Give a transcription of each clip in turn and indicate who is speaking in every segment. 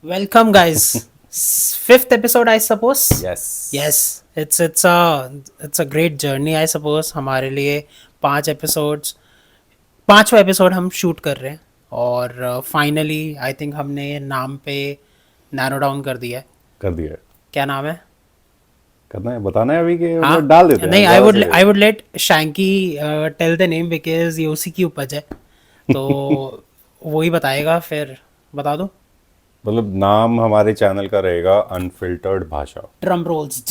Speaker 1: Welcome, guys. Fifth episode, I suppose.
Speaker 2: Yes.
Speaker 1: Yes, it's a great journey, I suppose. हमारे लिए 5 episodes, 5वां episode हम shoot कर रहे हैं और फाइनली आई थिंक हमने नाम पे नैरो डाउन कर दिया है.
Speaker 2: कर दिया है.
Speaker 1: क्या नाम है?
Speaker 2: करना है, बताना है अभी कि
Speaker 1: हाँ,
Speaker 2: मतलब डाल देते हैं
Speaker 1: नहीं, आई
Speaker 2: ज़्यादा
Speaker 1: वुड
Speaker 2: सही है.
Speaker 1: I would let Shanky tell the name because ये उसी की उपज है, तो वो ही बताएगा. फिर बता दो.
Speaker 2: मतलब नाम हमारे चैनल का रहेगा अनफिल्टर्ड भाषा.
Speaker 1: Drum roles.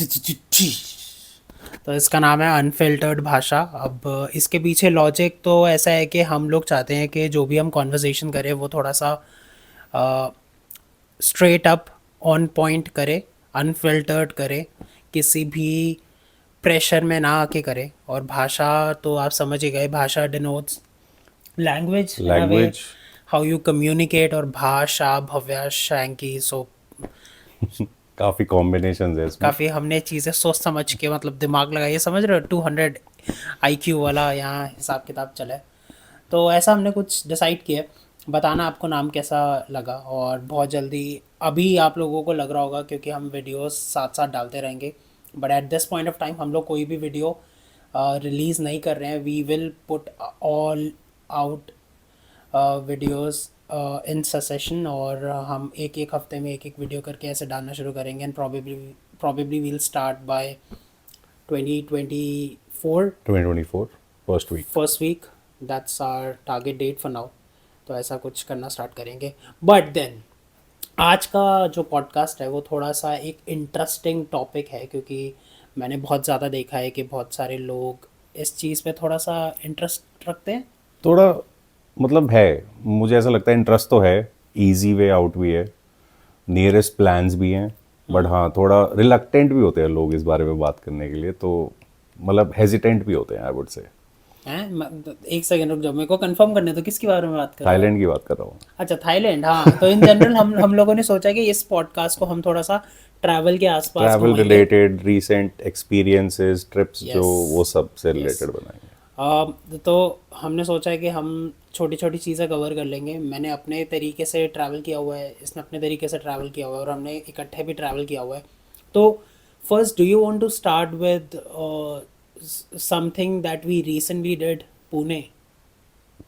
Speaker 1: तो इसका नाम है अनफिल्टर्ड भाषा. अब इसके पीछे लॉजिक तो ऐसा है कि हम लोग चाहते हैं कि जो भी हम कॉन्वर्जेशन करें वो थोड़ा सा स्ट्रेट अप ऑन पॉइंट करे, अनफिल्टर्ड करे, किसी भी प्रेशर में ना आके करे. और भाषा तो आप समझ ही गए, भाषा denotes language in a way,
Speaker 2: language.
Speaker 1: How you communicate. और भाषा, भव्या, शैंकी, सो
Speaker 2: काफ़ी कॉम्बिनेशन है इसमें.
Speaker 1: काफ़ी हमने चीज़ें सोच समझ के, मतलब दिमाग लगाइए, समझ रहे हो, 200 IQ वाला यहाँ हिसाब किताब चला है. तो ऐसा हमने कुछ डिसाइड किया. बताना आपको नाम कैसा लगा. और बहुत जल्दी अभी आप लोगों को लग रहा होगा क्योंकि हम वीडियोस साथ साथ डालते रहेंगे, but at this point of time हम लोग कोई भी वीडियो रिलीज़ नहीं कर रहे हैं. We will put all out videos in session. और हम एक एक हफ्ते में एक एक वीडियो करके ऐसे डालना शुरू करेंगे. And probably we'll start by 2024
Speaker 2: 2024 first week.
Speaker 1: first week. That's our target date for now. तो ऐसा कुछ करना स्टार्ट करेंगे. बट देन आज का जो पॉडकास्ट है वो थोड़ा सा एक इंटरेस्टिंग टॉपिक है, क्योंकि मैंने बहुत ज़्यादा देखा है कि बहुत सारे लोग इस चीज़ पे थोड़ा सा इंटरेस्ट रखते हैं.
Speaker 2: थोड़ा मतलब है, मुझे ऐसा लगता है इंटरेस्ट तो है. इजी वे आउट भी है, नियरेस्ट प्लान्स भी हैं. बट हाँ, थोड़ा रिलक्टेंट भी होते हैं लोग इस बारे में बात करने के लिए. तो मतलब हेजिटेंट भी होते हैं, आई वुड से.
Speaker 1: एक सेकंड रुक जाओ, मेरे को कंफर्म करने. तो किसके बारे में बात कर रहे हो?
Speaker 2: थाईलैंड की बात कर रहा हूँ.
Speaker 1: अच्छा, थाईलैंड. हाँ, तो इन जनरल हम लोगों ने सोचा कि इस पॉडकास्ट को हम थोड़ा सा ट्रैवल के आसपास
Speaker 2: ट्रैवल
Speaker 1: घुमाएंगे.
Speaker 2: रिलेटेड, रीसेंट एक्सपीरियंसेस, ट्रिप्स, जो
Speaker 1: Yes.
Speaker 2: वो सब से
Speaker 1: Yes.
Speaker 2: रिलेटेड बनाएंगे.
Speaker 1: तो हमने सोचा है कि हम छोटी छोटी चीज़ें कवर कर लेंगे. मैंने अपने तरीके से ट्रैवल किया हुआ है, इसने अपने तरीके से ट्रैवल किया हुआ है, और हमने इकट्ठे भी ट्रैवल किया हुआ है. तो first, do you want to start with something that we recently did? Pune.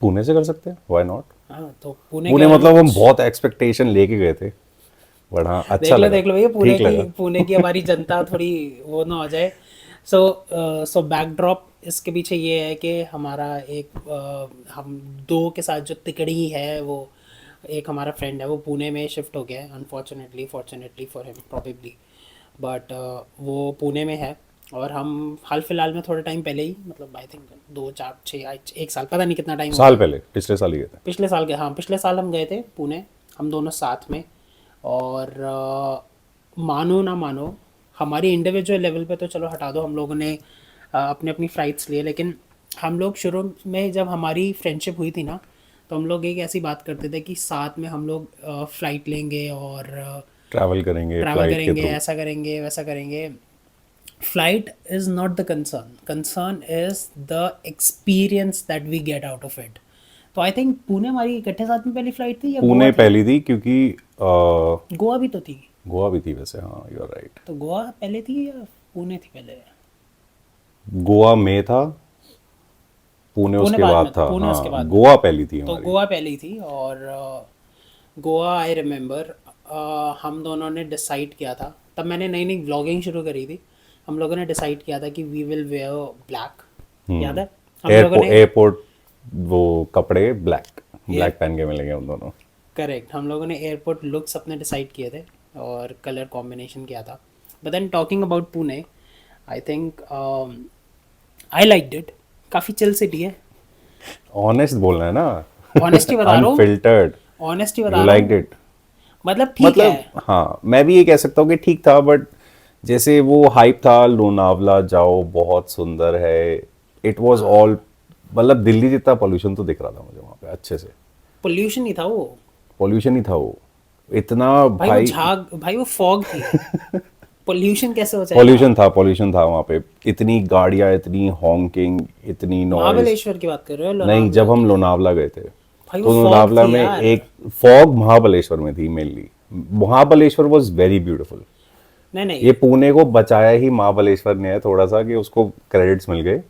Speaker 2: Pune से कर सकते हैं, व्हाई नॉट.
Speaker 1: हाँ, तो पुणे
Speaker 2: पुणे
Speaker 1: के बारे में
Speaker 2: मतलब हम
Speaker 1: कुछ
Speaker 2: बहुत एक्सपेक्टेशन लेके गए थे, बट हाँ अच्छा लगा.
Speaker 1: देख लो भैया,
Speaker 2: ठीक लगा.
Speaker 1: पुणे की हमारी जनता थोड़ी वो ना हो जाए. सो बैकड्रॉप इसके पीछे ये है कि हमारा एक हम दो के साथ जो तिकड़ी है, वो एक हमारा फ्रेंड है, वो पुणे में शिफ्ट हो गया है. Unfortunately, fortunately for him probably, but वो पुणे में है. और हम हाल फिलहाल में थोड़े टाइम पहले ही, मतलब आई थिंक 2 4 6 1 साल, पता नहीं कितना टाइम हो
Speaker 2: साल
Speaker 1: गया.
Speaker 2: पहले, पिछले साल ही गए थे.
Speaker 1: पिछले साल गए, हाँ, पिछले साल हम गए थे पुणे, हम दोनों साथ में. और मानो ना मानो, हमारी इंडिविजुअल लेवल पे तो चलो हटा दो, हम लोगों ने अपनी अपनी फ़्लाइट्स लिए. लेकिन हम लोग शुरू में जब हमारी फ्रेंडशिप हुई थी ना, तो हम लोग एक ऐसी बात करते थे कि साथ में हम लोग फ़्लाइट लेंगे और
Speaker 2: ट्रैवल करेंगे
Speaker 1: ट्रैवल
Speaker 2: फ्लाइट के
Speaker 1: करेंगे,
Speaker 2: थ्रू.
Speaker 1: ऐसा करेंगे, वैसा करेंगे. Flight is not the concern is the experience that we get out of it. तो आई थिंक पुणे हमारी इकट्ठे साथ में पहली फ्लाइट थी, या गोवा
Speaker 2: पुणे
Speaker 1: थी?
Speaker 2: पहली थी क्योंकि
Speaker 1: गोवा भी तो थी.
Speaker 2: गोवा भी थी वैसे. हाँ, यू आर राइट.
Speaker 1: तो गोवा पहले थी या पुणे थी पहले?
Speaker 2: गोवा में था, पुणे उसके
Speaker 1: बाद
Speaker 2: बाद
Speaker 1: में
Speaker 2: था.
Speaker 1: पुणे उसके
Speaker 2: हाँ,
Speaker 1: बाद.
Speaker 2: गोवा पहली थी
Speaker 1: तो
Speaker 2: हमारी.
Speaker 1: गोवा पहले थी. और गोवा आई रिमेंबर हम दोनों ने डिसाइड किया था, तब मैंने नई नई व्लॉगिंग शुरू करी थी. हम लोगों ने डिसाइड किया था कि वी विल वेयर ब्लैक. याद है हम लोगों
Speaker 2: एयरपोर्ट
Speaker 1: ने?
Speaker 2: एयरपोर्ट वो कपड़े ब्लैक ब्लैक पहन के मिलेंगे हम दोनों.
Speaker 1: करेक्ट, हम लोगों ने एयरपोर्ट लुक्स अपने डिसाइड किए थे और कलर कॉम्बिनेशन किया था. But then talking about Pune, I think I liked it. काफ़ी चिल सिटी है.
Speaker 2: ऑनेस्ट बोलना है ना.
Speaker 1: ऑनेस्टी बता रहा हूँ,
Speaker 2: अनफिल्टर्ड.
Speaker 1: ऑनेस्टी बता
Speaker 2: यू
Speaker 1: रहा
Speaker 2: लाइक्ड
Speaker 1: हूँ.
Speaker 2: इट.
Speaker 1: मतलब ठीक
Speaker 2: मतलब
Speaker 1: है.
Speaker 2: हाँ, मैं भी ये कह सकता हूँ कि ठीक था. बट जैसे वो हाइप था, लोनावला जाओ बहुत सुंदर है, इट वाज ऑल, मतलब दिल्ली जितना पोल्यूशन तो दिख रहा था मुझे वहाँ पे अच्छे से.
Speaker 1: पोल्यूशन ही था वो.
Speaker 2: पोल्यूशन ही था वो इतना
Speaker 1: भाई वो
Speaker 2: भाई.
Speaker 1: झाग, भाई वो फॉग थी. पोल्यूशन कैसे हो जाएगा?
Speaker 2: पोल्यूशन था वहाँ पे. इतनी गाड़ियाँ, इतनी हॉन्किंग, इतनी नॉइज.
Speaker 1: महाबलेश्वर की बात कर रहे हो?
Speaker 2: नहीं,
Speaker 1: लोनावला
Speaker 2: जब हम
Speaker 1: की?
Speaker 2: लोनावला गए थे
Speaker 1: भाई
Speaker 2: तो
Speaker 1: वो फॉग
Speaker 2: लोनावला
Speaker 1: थी
Speaker 2: में
Speaker 1: यार.
Speaker 2: एक फॉग महाबलेश्वर में थी mainly. Mahabaleshwar was very beautiful.
Speaker 1: नहीं नहीं
Speaker 2: ये पुणे को बचाया ही महाबलेश्वर ने है थोड़ा सा, कि उसको क्रेडिट्स मिल गए,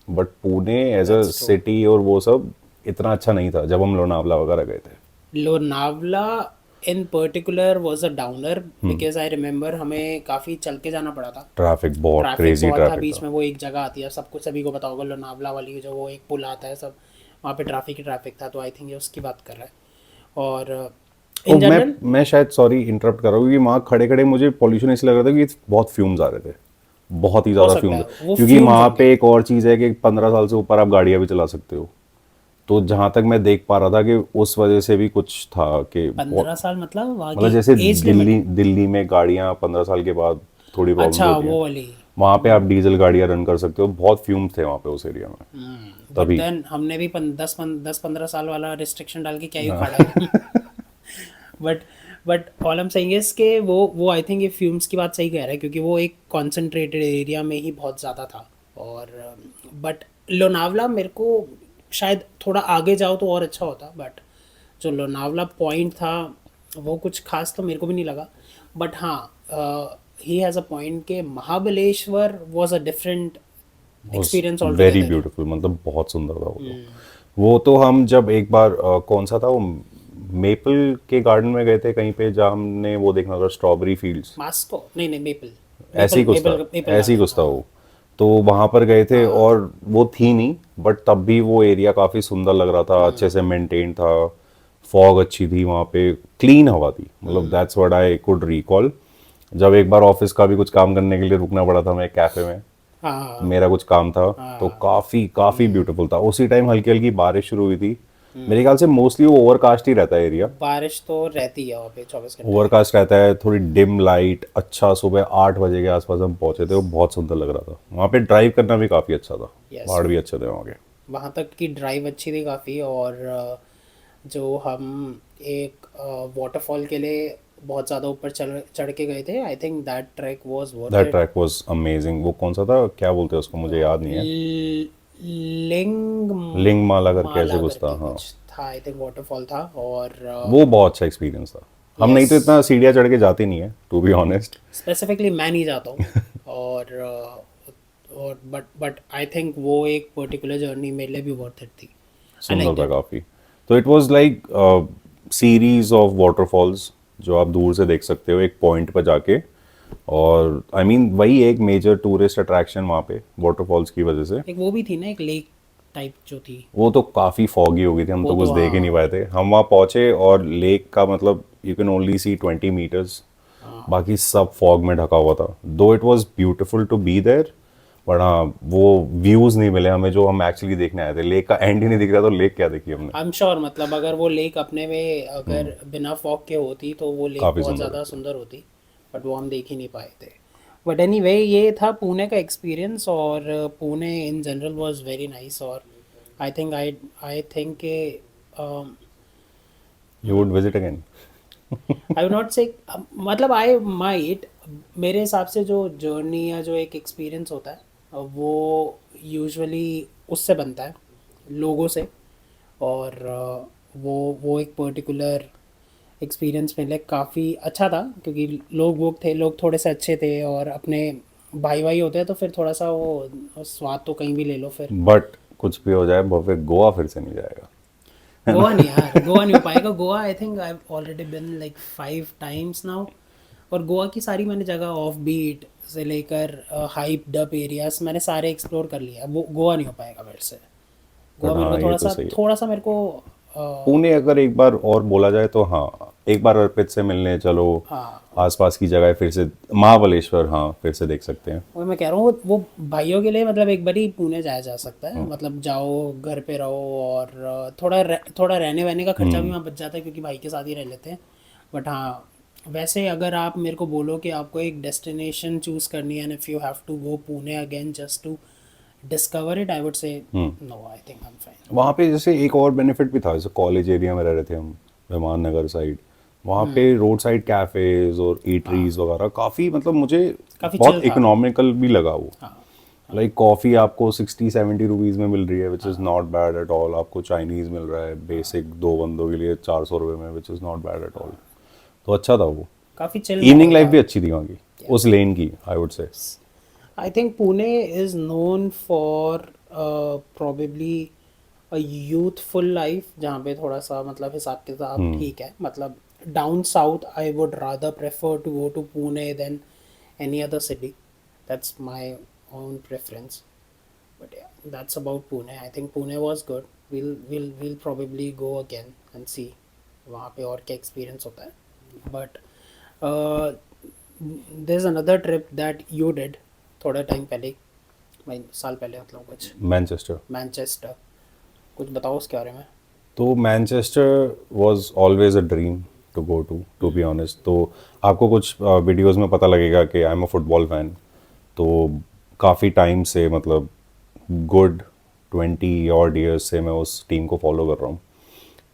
Speaker 2: but Pune as a city और वो सब इतना अच्छा नहीं था जब हम लोनावला वगैरह गए थे।
Speaker 1: लोनावला इन particular was a downer because I remember हमें काफ़ी चल के जाना पड़ा था।
Speaker 2: ट्रैफिक बहुत
Speaker 1: ट्रैफिक
Speaker 2: क्रेजी
Speaker 1: बहुत था,
Speaker 2: ट्रैफिक
Speaker 1: बीच
Speaker 2: था।
Speaker 1: में वो एक जगह आती है, सबको सभी को पता होगा लोनावला वाली, जो वो एक पुल आता है सब, वहाँ पे ट्रैफिक ही ट्रैफिक था। तो आई थिंक ये उसकी बात कर रहा है। और
Speaker 2: और
Speaker 1: इन जनरल
Speaker 2: मैं शायद सॉरी इंटरप्ट कर रहा हूँ, क्योंकि वहाँ खड़े खड़े मुझे पॉल्यूशन इसलिए लग रहा था कि बहुत फ्यूम्स आ रहे थे, बहुत ही
Speaker 1: हो
Speaker 2: ज़्यादा
Speaker 1: सकता
Speaker 2: फ्यूम्स।
Speaker 1: है वो
Speaker 2: क्योंकि
Speaker 1: फ्यूम्स
Speaker 2: वहाँ
Speaker 1: होंगे।
Speaker 2: पे एक और चीज़ है कि 15 साल से ऊपर आप गाड़ियाँ भी चला सकते हो, तो जहाँ तक मैं देख पा रहा था कि उस वजह से भी कुछ था कि
Speaker 1: 15 साल मतलब वहाँ
Speaker 2: मतलब
Speaker 1: की
Speaker 2: जैसे
Speaker 1: एज लिमिट?
Speaker 2: दिल्ली दिल्ली में गाड़ियाँ 15 साल के बाद थोड़ी प्रॉब्लम
Speaker 1: अच्छा
Speaker 2: होती हैं,
Speaker 1: वो वाली।
Speaker 2: वहाँ पे आप डीजल गाड़ियाँ रन कर सकते हो। बहुत फ्यूम्स थे वहाँ पे उस एरिया में
Speaker 1: बट
Speaker 2: तभी।
Speaker 1: देन हमने भी 10-15 साल वाला रिस्ट्रिक्शन डाल के क्या ही उखाड़ा है। But but all am saying is के वो आई थिंक ये फ्यूम्स की बात सही कह रहा है, क्योंकि वो एक कॉन्सेंट्रेटेड एरिया में ही बहुत ज़्यादा था। और बट लोनावला मेरे को शायद थोड़ा आगे जाओ तो और अच्छा होता, बट जो लोनावला पॉइंट था वो कुछ खास तो मेरे को भी नहीं लगा। बट हाँ, ही हैज़ अ पॉइंट के Mahabaleshwar was a different experience all
Speaker 2: very
Speaker 1: together.
Speaker 2: Beautiful, मतलब बहुत सुंदर था वो तो। वो तो हम जब एक बार कौन सा था वो, मेपल के गार्डन में गए थे कहीं पे, जहाँ हमने वो देखना था स्ट्रॉबेरी फील्ड्स,
Speaker 1: मास्को नहीं नहीं, मेपल।
Speaker 2: ऐसे ही
Speaker 1: मेपल
Speaker 2: कुछ था,
Speaker 1: मेपल मेपल
Speaker 2: ऐसे ही
Speaker 1: गार्डन,
Speaker 2: कुछ था
Speaker 1: हाँ।
Speaker 2: वो। तो वहां पर गए थे और वो थी नहीं, बट तब भी वो एरिया काफी सुंदर लग रहा था, अच्छे से मेंटेन था, फॉग अच्छी थी वहाँ पे, क्लीन हवा थी, मतलब that's what I could recall. जब एक बार ऑफिस का भी कुछ काम करने के लिए रुकना पड़ा था, मैं कैफे में,
Speaker 1: हाँ
Speaker 2: मेरा कुछ काम था, तो
Speaker 1: हाँ।
Speaker 2: काफी काफी ब्यूटीफुल था। उसी टाइम हल्की हल्की बारिश शुरू हुई थी, मेरे ख्याल से मोस्टली वो ओवरकास्ट ही रहता है एरिया,
Speaker 1: बारिश तो रहती है वहाँ पे 24 घंटे।
Speaker 2: ओवरकास्ट रहता है, थोड़ी डिम लाइट। अच्छा, सुबह 8 बजे के आसपास हम पहुंचे थे, वो बहुत सुंदर लग रहा था। वहाँ पे ड्राइव करना भी काफ़ी अच्छा था,
Speaker 1: यस,
Speaker 2: पहाड़ भी अच्छे थे वहाँ के।
Speaker 1: वहाँ तक की ड्राइव अच्छी थी काफ़ी। और जो हम एक वाटरफॉल के लिए बहुत ज़्यादा ऊपर चढ़ चढ़ के गए थे, I think that track was worth
Speaker 2: that
Speaker 1: it.
Speaker 2: Track was amazing. वो कौन सा था, क्या बोलते हैं उसको, मुझे याद नहीं है।
Speaker 1: लिंग
Speaker 2: लिंग माला करके ऐसे
Speaker 1: माला
Speaker 2: कुछ था,
Speaker 1: करके
Speaker 2: हाँ।
Speaker 1: कुछ था, आई थिंक वाटरफॉल था। और
Speaker 2: वो बहुत अच्छा एक्सपीरियंस था। हम नहीं
Speaker 1: यस,
Speaker 2: तो इतना सीढ़ियाँ चढ़ के जाते नहीं है, टू बी ऑनेस्ट।
Speaker 1: स्पेसिफिकली मैं नहीं जाता हूँ। और बट आई थिंक वो एक पर्टिकुलर जर्नी मेरे लिए भी वर्थ इट थी। आई
Speaker 2: सुंदर
Speaker 1: लाइक
Speaker 2: था
Speaker 1: इट।
Speaker 2: काफ़ी। तो it was like series of waterfalls जो आप दूर से देख सकते हो एक पॉइंट पर जाके। और आई मीन वही एक मेजर टूरिस्ट अट्रैक्शन वहाँ पे वाटरफॉल्स की वजह से।
Speaker 1: एक वो भी थी ना, एक लेक टाइप जो थी।
Speaker 2: वो तो काफ़ी फॉगी हो गई थी, हम
Speaker 1: वो
Speaker 2: तो कुछ
Speaker 1: तो
Speaker 2: देख ही नहीं
Speaker 1: हाँ।
Speaker 2: पाए थे। हम वहाँ पहुँचे और लेक का मतलब you can only see 20 metres, बाकी सब फॉग में ढका हुआ था। Though it was beautiful to be there, but हाँ वो व्यूज़ नहीं मिले हमें जो हम एक्चुअली देखने आए थे। लेक का एंड ही नहीं दिख रहा, तो लेक क्या देखी हमने।
Speaker 1: आई एम श्योर, मतलब अगर वो लेक अपने में अगर बिना फॉग के होती तो वो लेक
Speaker 2: काफ़ी
Speaker 1: बहुत
Speaker 2: सुंदर
Speaker 1: ज़्यादा
Speaker 2: लगती है।
Speaker 1: सुंदर होती। बट वो हम देख ही नहीं पाए थे। बट एनीवे, ये था पुणे का एक्सपीरियंस। और Pune in general was very nice. और आई थिंक के
Speaker 2: you would visit again?
Speaker 1: I would not से, मतलब आई माइट, मेरे हिसाब से जो जर्नी या जो एक एक्सपीरियंस होता है वो यूजुअली उससे बनता है, लोगों से। और वो एक पर्टिकुलर एक्सपीरियंस मेरे लिए काफ़ी अच्छा था, क्योंकि लोग थोड़े से अच्छे थे और अपने भाई भाई होते हैं, तो फिर थोड़ा सा वो स्वाद तो कहीं भी ले लो फिर।
Speaker 2: बट कुछ भी हो जाए, भव्य गोवा फिर से नहीं जाएगा, है
Speaker 1: गोवा नहीं
Speaker 2: ना?
Speaker 1: यार, गोवा नहीं हो पाएगा। गोवा आई think I already been like 5 times now. और गोवा की सारी मैंने जगह ऑफ बीट से लेकर हाइप डप एरियाज मैंने सारे एक्सप्लोर कर लिया। वो गोवा नहीं हो पाएगा मेरे से। गोवा
Speaker 2: बट
Speaker 1: मेरे को
Speaker 2: हाँ, ये
Speaker 1: थोड़ा
Speaker 2: तो
Speaker 1: सा
Speaker 2: सही है।
Speaker 1: थोड़ा सा मेरे को
Speaker 2: पुणे अगर एक बार और बोला जाए तो हाँ, एक बार अर्पित से मिलने चलो,
Speaker 1: हाँ,
Speaker 2: आसपास की जगह फिर से, महाबलेश्वर हाँ फिर से देख सकते हैं।
Speaker 1: वो मैं कह रहा हूँ वो भाइयों के लिए मतलब एक बार ही पुणे जाया जा सकता है। मतलब जाओ, घर पे रहो, और थोड़ा रहने वहने का खर्चा भी वहाँ बच जाता है, क्योंकि भाई के साथ ही रह लेते हैं। बट हाँ, वैसे अगर आप मेरे को बोलो कि आपको एक डेस्टिनेशन चूज करनी है, and if you have to go Pune again just to discover it, I would say no, I think I am fine.
Speaker 2: वहाँ पे जैसे एक और बेनिफिट भी था, जैसे कॉलेज एरिया में रह रहे थे हम, विमान नगर साइड, वहाँ पे रोड साइड कैफेज और ईटरीज वगैरह काफ़ी, मतलब मुझे
Speaker 1: काफ़ी चिल
Speaker 2: बहुत
Speaker 1: था।
Speaker 2: इकोनॉमिकल भी लगा वो।
Speaker 1: हाँ
Speaker 2: लाइक कॉफ़ी आपको 60-70 रुपीज़ में मिल रही है, which is not bad at all. आपको चाइनीज़ मिल रहा है बेसिक 2 बंदों के लिए 400 रुपये में, which is not bad at all. तो अच्छा था वो।
Speaker 1: काफ़ी चिल
Speaker 2: इवनिंग लाइफ भी अच्छी थी वहाँ की, उस लेन की, आई वुड से।
Speaker 1: I think Pune is known for probably a youthful life, जहाँ पे थोड़ा सा मतलब हिसाब किताब ठीक है, मतलब down south I would rather prefer to go to Pune than any other city, that's my own preference. But yeah, that's about Pune. I think Pune was good. We'll probably go again and see वहाँ पे और क्या experience होता है. But uh, there's another trip that you did थोड़ा time पहले, भाई साल पहले मतलब कुछ,
Speaker 2: मैनचेस्टर।
Speaker 1: मैनचेस्टर. कुछ बताओ उसके बारे में.
Speaker 2: तो Manchester was always a dream to go to be honest. तो आपको कुछ वीडियोस में पता लगेगा कि I am a football fan. तो काफ़ी टाइम से, मतलब गुड 20 odd years से मैं उस टीम को फॉलो कर रहा हूँ।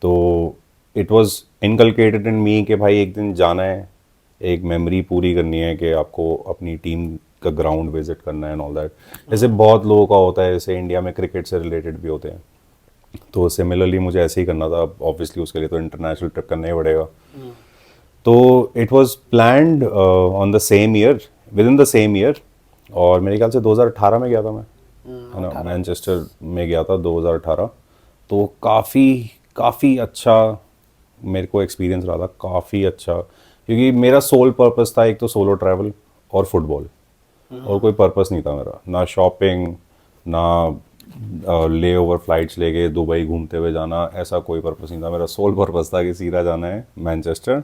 Speaker 2: तो इट वाज इनकलकेटेड इन मी कि भाई एक दिन जाना है, एक मेमोरी पूरी करनी है कि आपको अपनी टीम का ग्राउंड विजिट करना है एंड ऑल दैट। जैसे बहुत लोगों का होता है, जैसे इंडिया में क्रिकेट से रिलेटेड भी होते हैं, तो सिमिलरली मुझे ऐसे ही करना था। ऑब्वियसली उसके लिए तो इंटरनेशनल ट्रिप करना ही पड़ेगा। तो it was planned on the same year, with in the same year. और मेरे ख्याल से 2018 में गया था मैं, है ना, मैनचेस्टर में गया था 2018। तो काफ़ी काफ़ी अच्छा मेरे को एक्सपीरियंस रहा था, काफ़ी अच्छा। क्योंकि मेरा सोल पर्पस था एक तो सोलो ट्रैवल और फुटबॉल, और कोई पर्पस नहीं था मेरा, ना शॉपिंग, ना ले ओवर फ्लाइट्स लेके दुबई घूमते हुए जाना, ऐसा कोई पर्पस नहीं था। मेरा सोल पर्पस था कि सीधा जाना है मैनचेस्टर,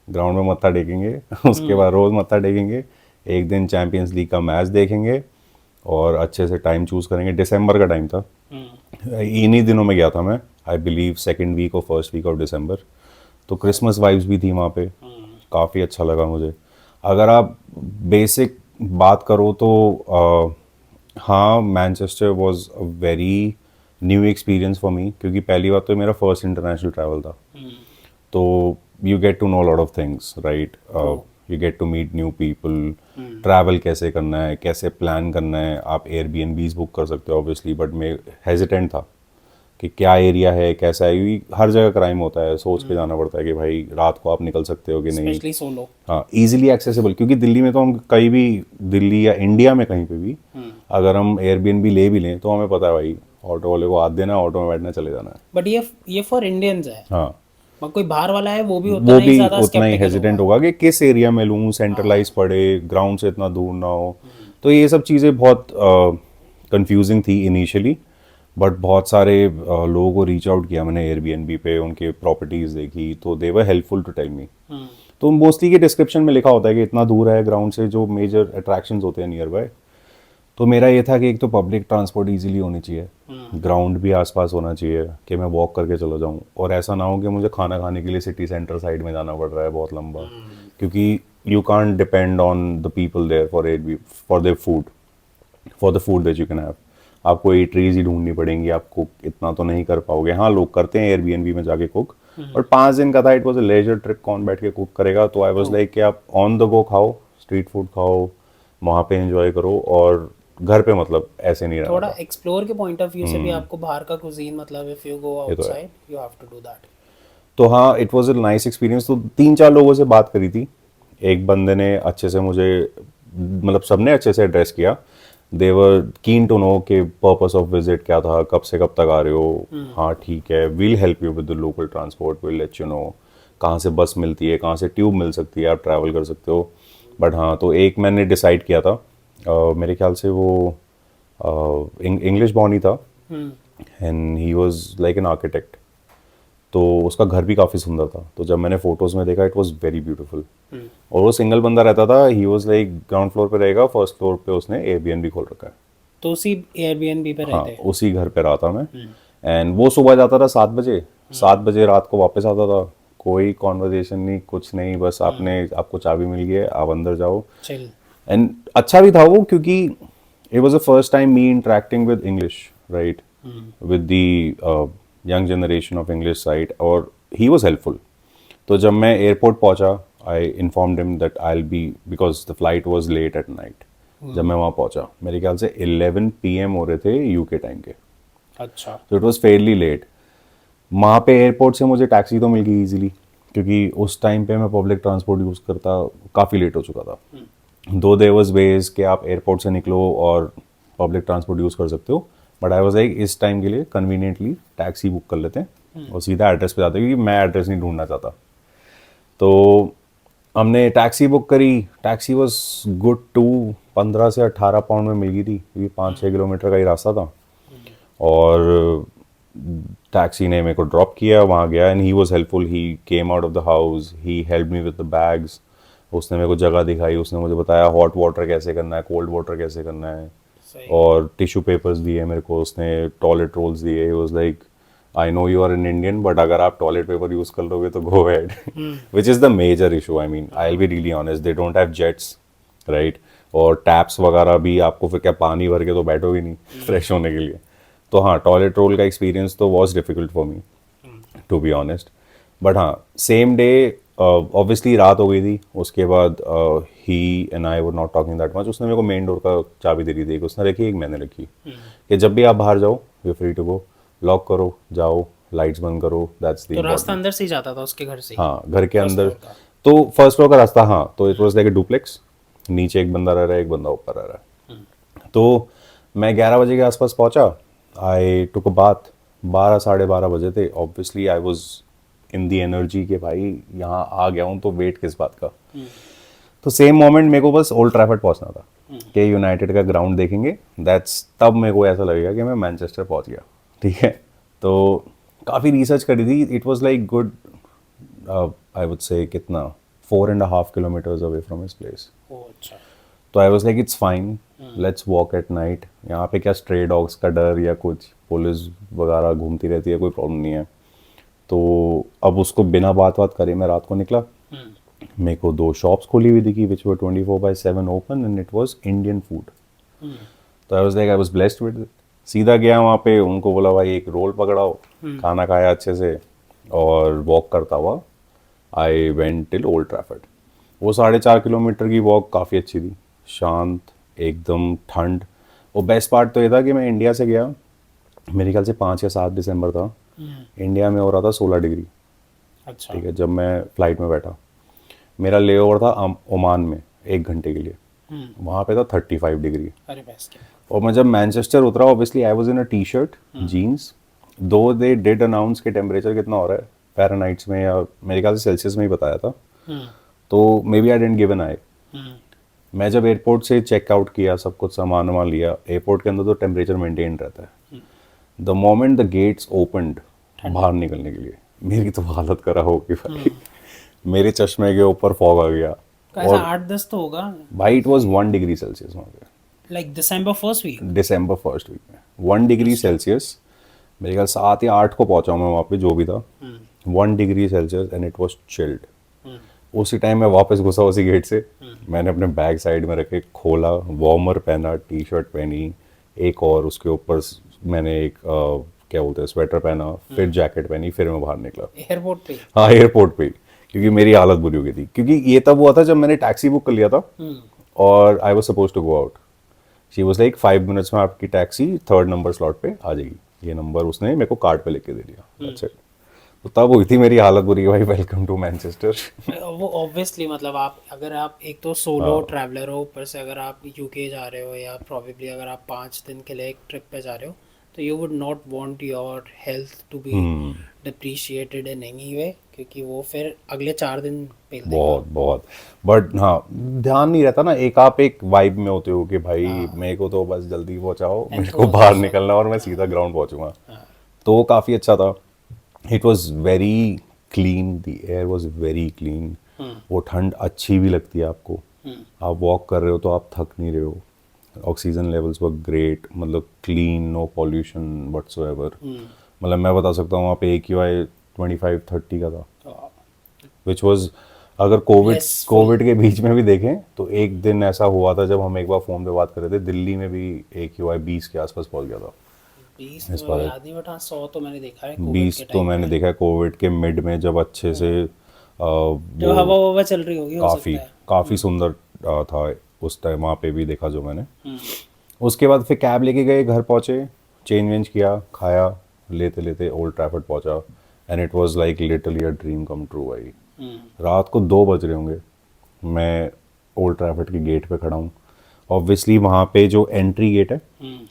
Speaker 2: ग्राउंड में मत्था टेकेंगे उसके बाद रोज़ मत्था टेकेंगे, एक दिन चैम्पियंस लीग का मैच देखेंगे और अच्छे से टाइम चूज़ करेंगे। दिसंबर का टाइम था, इन्हीं दिनों में गया था मैं, आई बिलीव सेकेंड वीक और फर्स्ट वीक ऑफ दिसंबर। तो क्रिसमस वाइब्स भी थी वहाँ पे, काफ़ी अच्छा लगा मुझे। अगर आप बेसिक बात करो तो हाँ, Manchester was a very new experience for me, क्योंकि पहली बात तो मेरा फर्स्ट इंटरनेशनल ट्रैवल था। तो you get to know lot of things, right. You get to meet new people, travel कैसे करना है, कैसे प्लान करना है। आप एयरबीएनबीज बुक कर सकते हो ऑब्वियसली, बट मैं हेजिटेंट था कि क्या एरिया है, कैसा है, क्योंकि हर जगह क्राइम होता है, सोच के जाना पड़ता है कि भाई रात को आप निकल सकते हो कि नहीं।
Speaker 1: Specially solo.
Speaker 2: हाँ, इजीली एक्सेसिबल, क्योंकि दिल्ली में तो हम कहीं भी, दिल्ली या इंडिया में कहीं पे भी अगर हम एयरबीएनबी ले भी लें तो हमें पता है भाई, ऑटो वाले को हाथ देना, ऑटो में बैठना, चले जाना है।
Speaker 1: बट ये फॉर इंडियंस है.
Speaker 2: हाँ,
Speaker 1: मगर कोई बाहर वाला है वो भी
Speaker 2: वो
Speaker 1: उतना ही
Speaker 2: भी
Speaker 1: ज़्यादा
Speaker 2: उतना ही
Speaker 1: स्केप्टिकल
Speaker 2: हेजिडेंट
Speaker 1: होगा.
Speaker 2: होगा कि किस एरिया में लूँ, सेंट्रलाइज पड़े, ग्राउंड से इतना दूर ना हो। तो ये सब चीज़ें बहुत कंफ्यूजिंग थी इनिशियली, बट बहुत सारे लोगों को रीच आउट किया मैंने एयरबीएनबी पे, उनके प्रॉपर्टीज़ देखी, तो दे वर हेल्पफुल टू टेल मी। तो मोस्टली के डिस्क्रिप्शन में लिखा होता है कि इतना दूर है ग्राउंड से जो मेजर अट्रैक्शंस होते हैं नियर बाय। तो मेरा ये था कि एक तो पब्लिक ट्रांसपोर्ट इजीली होनी चाहिए, ग्राउंड भी आसपास होना चाहिए कि मैं वॉक करके चला जाऊँ, और ऐसा ना हो कि मुझे खाना खाने के लिए सिटी सेंटर साइड में जाना पड़ रहा है बहुत लंबा, क्योंकि you can't depend on the people there for their food, for the food that you can have. आपको ईटरीज ही ढूंढनी पड़ेंगी, आपको इतना तो नहीं कर पाओगे। हाँ, लोग करते हैं एयरबीएनबी में जाके कुक, और 5 दिन का था, it was a leisure trip, कौन बैठ के कुक करेगा। तो आई वाज लाइक कि आप ऑन द गो खाओ, स्ट्रीट फूड खाओ, वहाँ पे एंजॉय करो, और घर पे मतलब ऐसे नहीं रहना
Speaker 1: थोड़ा
Speaker 2: था।
Speaker 1: एक्सप्लोर के पॉइंट ऑफ व्यू से भी आपको बाहर का कुजीन, मतलब इफ यू गो
Speaker 2: ये तो है।
Speaker 1: Outside you have to do that.
Speaker 2: तो हाँ, it was a nice experience. तो 3-4 लोगों से बात करी थी, एक बंदे ने अच्छे से मुझे, मतलब सबने अच्छे से एड्रेस किया। दे वर कीन टू नो कि पर्पस ऑफ विजिट क्या था, कब से कब तक आ रहे हो। हाँ ठीक है, we'll help you with the local transport, will let you know कहाँ से बस मिलती है, कहाँ से ट्यूब मिल सकती है, आप ट्रैवल कर सकते हो। बट हाँ, तो एक मैंने डिसाइड किया था, मेरे ख्याल से वो इंग्लिश बॉर्न ही था, and he was like an architect. तो उसका घर भी काफ़ी सुंदर था। तो जब मैंने फोटोज़ में देखा, इट वाज वेरी ब्यूटीफुल। और वो सिंगल बंदा रहता था, ही वाज लाइक ग्राउंड फ्लोर पे रहेगा, फर्स्ट फ्लोर पे उसने एयरबीएनबी खोल रखा है।
Speaker 1: तो उसी एयरबीएनबी पे
Speaker 2: हाँ,
Speaker 1: रहते हैं.
Speaker 2: उसी घर पे रहा था मैं। एंड वो सुबह जाता था 7 बजे, 7 बजे रात को वापस आता था। कोई कॉन्वर्जेशन नहीं, कुछ नहीं, बस आपको चाबी मिल गई है, आप अंदर जाओ।
Speaker 1: चिल.
Speaker 2: एंड अच्छा भी था वो, क्योंकि it was the first time me interacting with English, right, with the young generation of English side, और ही वाज हेल्पफुल। तो जब मैं एयरपोर्ट पहुंचा, I informed him that I will be, because the flight was late at night. जब मैं वहाँ पहुंचा, मेरे ख्याल से 11 PM हो रहे थे यूके टाइम के,
Speaker 1: अच्छा.
Speaker 2: तो इट वाज फेयरली लेट। वहाँ पे एयरपोर्ट से मुझे टैक्सी तो मिल गई इजीली, क्योंकि उस टाइम पे मैं पब्लिक ट्रांसपोर्ट यूज़ करता काफ़ी लेट हो चुका था। दो देयर वाज वेज कि आप एयरपोर्ट से निकलो और पब्लिक ट्रांसपोर्ट यूज़ कर सकते हो, बट आई वाज लाइक इस टाइम के लिए कन्वीनियंटली टैक्सी बुक कर लेते हैं और सीधा एड्रेस पे जाते हैं, क्योंकि मैं एड्रेस नहीं ढूंढना चाहता। तो हमने टैक्सी बुक करी, टैक्सी वॉज गुड टू 15 से 18 पाउंड में मिल गई थी, क्योंकि 5-6 किलोमीटर का ही रास्ता था। और टैक्सी ने मेरे को ड्रॉप किया, वहाँ गया and he was helpful, he came out of the house, he help me with the bags. उसने मेरे को जगह दिखाई, उसने मुझे बताया हॉट वाटर कैसे करना है, कोल्ड वाटर कैसे करना है,
Speaker 1: सही।
Speaker 2: और टिश्यू पेपर्स दिए मेरे को उसने, टॉयलेट रोल्स दिए। He was like I know you are in Indian, but अगर आप टॉयलेट पेपर यूज़ कर लोगे तो go ahead, which is the major issue. I mean I will be really honest, they don't have jets, right, और taps वगैरह भी आपको फिर क्या पानी भर के तो बैठोगे नहीं फ्रेश होने के लिए। तो हाँ, टॉयलेट रोल का एक्सपीरियंस तो was difficult for me to be honest. But हाँ, सेम डे ऑब्वियसली रात हो गई थी, उसके बाद ही and I were not talking that much. उसने मेरे को मेन डोर का चाबी दे दी थी, एक उसने रखी, एक मैंने रखी, कि जब भी आप बाहर जाओ you free to go, lock करो, जाओ, लाइट्स बंद करो, दैट्स द
Speaker 1: तो रास्ता
Speaker 2: इम्पोर्टेंट।
Speaker 1: अंदर से ही जाता था उसके घर से ही?
Speaker 2: हाँ, घर के
Speaker 1: फर्स्ट
Speaker 2: अंदर।
Speaker 1: फ्लोर का?
Speaker 2: तो फर्स्ट फ्लोर का रास्ता, हाँ, तो it was like a duplex, नीचे एक बंदा रह रहा है, एक बंदा ऊपर रह रहा है। तो मैं 11 बजे के आसपास पहुंचा, आई टुक अ बाथ, 12-12:30 बजे थे। Obviously I was in the energy कि भाई यहाँ आ गया हूँ तो वेट किस बात का। तो सेम मोमेंट मेरे को बस ओल्ड ट्रैफर्ड पहुंचना था कि यूनाइटेड का ग्राउंड देखेंगे, दैट्स तब मेरे को ऐसा लगेगा कि मैं मैनचेस्टर पहुंच गया, ठीक है। तो काफ़ी रिसर्च करी थी, it was like good, I would say कितना 4.5 kilometres away from his place.
Speaker 1: ओ अच्छा।
Speaker 2: तो I was like it's fine, let's walk at night, यहाँ पे क्या स्ट्रे डॉग्स का डर या कुछ, पुलिस वगैरह घूमती रहती है, कोई प्रॉब्लम नहीं है। तो अब उसको बिना बात बात करे मैं रात को निकला। मेरे को 2 शॉप्स खोली हुई दिखी which were 24/7 open and it was Indian food. तो I was like I was blessed with it. सीधा गया वहाँ पे, उनको बोला भाई एक रोल पकड़ाओ, खाना खाया अच्छे से और वॉक करता हुआ I went till old Trafford. वो 4.5 किलोमीटर की वॉक काफ़ी अच्छी थी, शांत, एकदम ठंड। और बेस्ट पार्ट तो ये था कि मैं इंडिया से गया, मेरे ख्याल से 5 या 7 दिसंबर था, इंडिया में हो रहा था 16 डिग्री,
Speaker 1: अच्छा।
Speaker 2: ठीक है। जब मैं फ्लाइट में बैठा, मेरा ले ओवर था ओमान में 1 घंटे के लिए, वहाँ पे था 35 डिग्री।
Speaker 1: अरे बेस्ट।
Speaker 2: और मैं जब मैनचेस्टर उतरा, obviously I was in a T shirt jeans, though they did announce कि टेम्परेचर कितना हो रहा है फ़ारेनहाइट्स में, या मेरे ख्याल से सेल्सियस में ही बताया था, तो maybe I didn't give an I. मैं जब एयरपोर्ट से चेक आउट किया, सब कुछ सामान वामान लिया, एयरपोर्ट के अंदर तो टेम्परेचर मेंटेन रहता है। The moment the gates opened बाहर निकलने के लिए, मेरी तो हालत खराब हो गई भाई। मेरे चश्मे के ऊपर फॉग आ गया,
Speaker 1: ऐसा 8-10 तो होगा
Speaker 2: भाई इट वाज 1 डिग्री सेल्सियस वहाँ पे,
Speaker 1: लाइक दिसंबर फर्स्ट वीक?
Speaker 2: दिसंबर फर्स्ट वीक में 1 डिग्री सेल्सियस। मेरे ख्याल 7 या 8 को पहुंचा हूँ मैं वहाँ पे, जो भी था 1 degree Celsius and it was chilled. उसी टाइम मैं वापस घुसा उसी गेट से, मैंने अपने बैग साइड में रखे, खोला, वार्मर पहना, टी शर्ट पहनी एक, और उसके ऊपर मैंने एक क्या बोलते हैं स्वेटर पहना, फिर जैकेट पहनी, फिर मैं बाहर निकला।
Speaker 1: एयरपोर्ट पे?
Speaker 2: हाँ, एयरपोर्ट पे, क्योंकि मेरी हालत बुरी हो गई थी, क्योंकि ये तब हुआ था जब मैंने टैक्सी बुक कर लिया था और I was suppose to go out. She was like 5 minutes में आपकी टैक्सी 3rd नंबर स्लॉट पे आ जाएगी, ये नंबर उसने मेरे को कार्ड पे लिख के दे दिया, दैट्स इट। तो तब हुई थी मेरी हालत बुरी, भाई वेलकम टू मैनचेस्टर।
Speaker 1: वो ऑब्वियसली मतलब आप अगर आप एक तो सोलो ट्रैवलर हो, ऊपर से अगर आप यूके जा रहे हो या प्रोबेबली अगर आप 5 दिन के लिए एक ट्रिप पे जा रहे हो, तो you would not want your health to be depreciated in any way, क्योंकि वो फिर अगले 4 दिन पेल देगा।
Speaker 2: बहुत बहुत, बट हाँ ध्यान नहीं रहता ना, एक आप एक वाइब में होते हो कि भाई मेरे को तो बस जल्दी पहुंचाओ, मेरे को बाहर निकलना और मैं सीधा ग्राउंड पहुंचूंगा। तो वो काफ़ी अच्छा था, it was very clean, the air was very clean. वो ठंड अच्छी भी लगती है आपको, आप वॉक कर रहे हो तो आप थक नहीं रहे हो, ऑक्सीजन लेवल्स वर ग्रेट, मतलब क्लीन, नो पॉल्यूशन व्हाटसोएवर। मतलब मैं बता सकता हूँ वहाँ पे AQI 25-30 का था, विच वॉज, अगर कोविड के बीच में भी देखें तो एक दिन ऐसा हुआ था जब हम एक बार फ़ोन पे बात कर रहे थे, दिल्ली में भी AQI 20 के आसपास पहुँच गया था।
Speaker 1: 20 तो मुझे याद नहीं, बट हाँ 100 तो मैंने देखा है कोविड
Speaker 2: 20
Speaker 1: के
Speaker 2: तो
Speaker 1: टाइम
Speaker 2: मैंने
Speaker 1: पे।
Speaker 2: देखा है कोविड के मिड में, जब अच्छे से
Speaker 1: जब हवा ववा चल रही होगी हो
Speaker 2: काफ़ी
Speaker 1: सकता है।
Speaker 2: काफ़ी सुंदर था उस टाइम, वहाँ पे भी देखा जो मैंने। उसके बाद फिर कैब लेके गए, घर पहुँचे, चेंज वेंज किया, खाया, लेते लेते ओल्ड ट्रैफर्ड पहुँचा। And it was like literally a dream come true भाई।
Speaker 1: हम्म,
Speaker 2: रात को 2 बज रहे होंगे, मैं ओल्ड ट्रैफर्ड के गेट पे खड़ा हूँ। ऑब्वियसली वहाँ पे जो एंट्री गेट है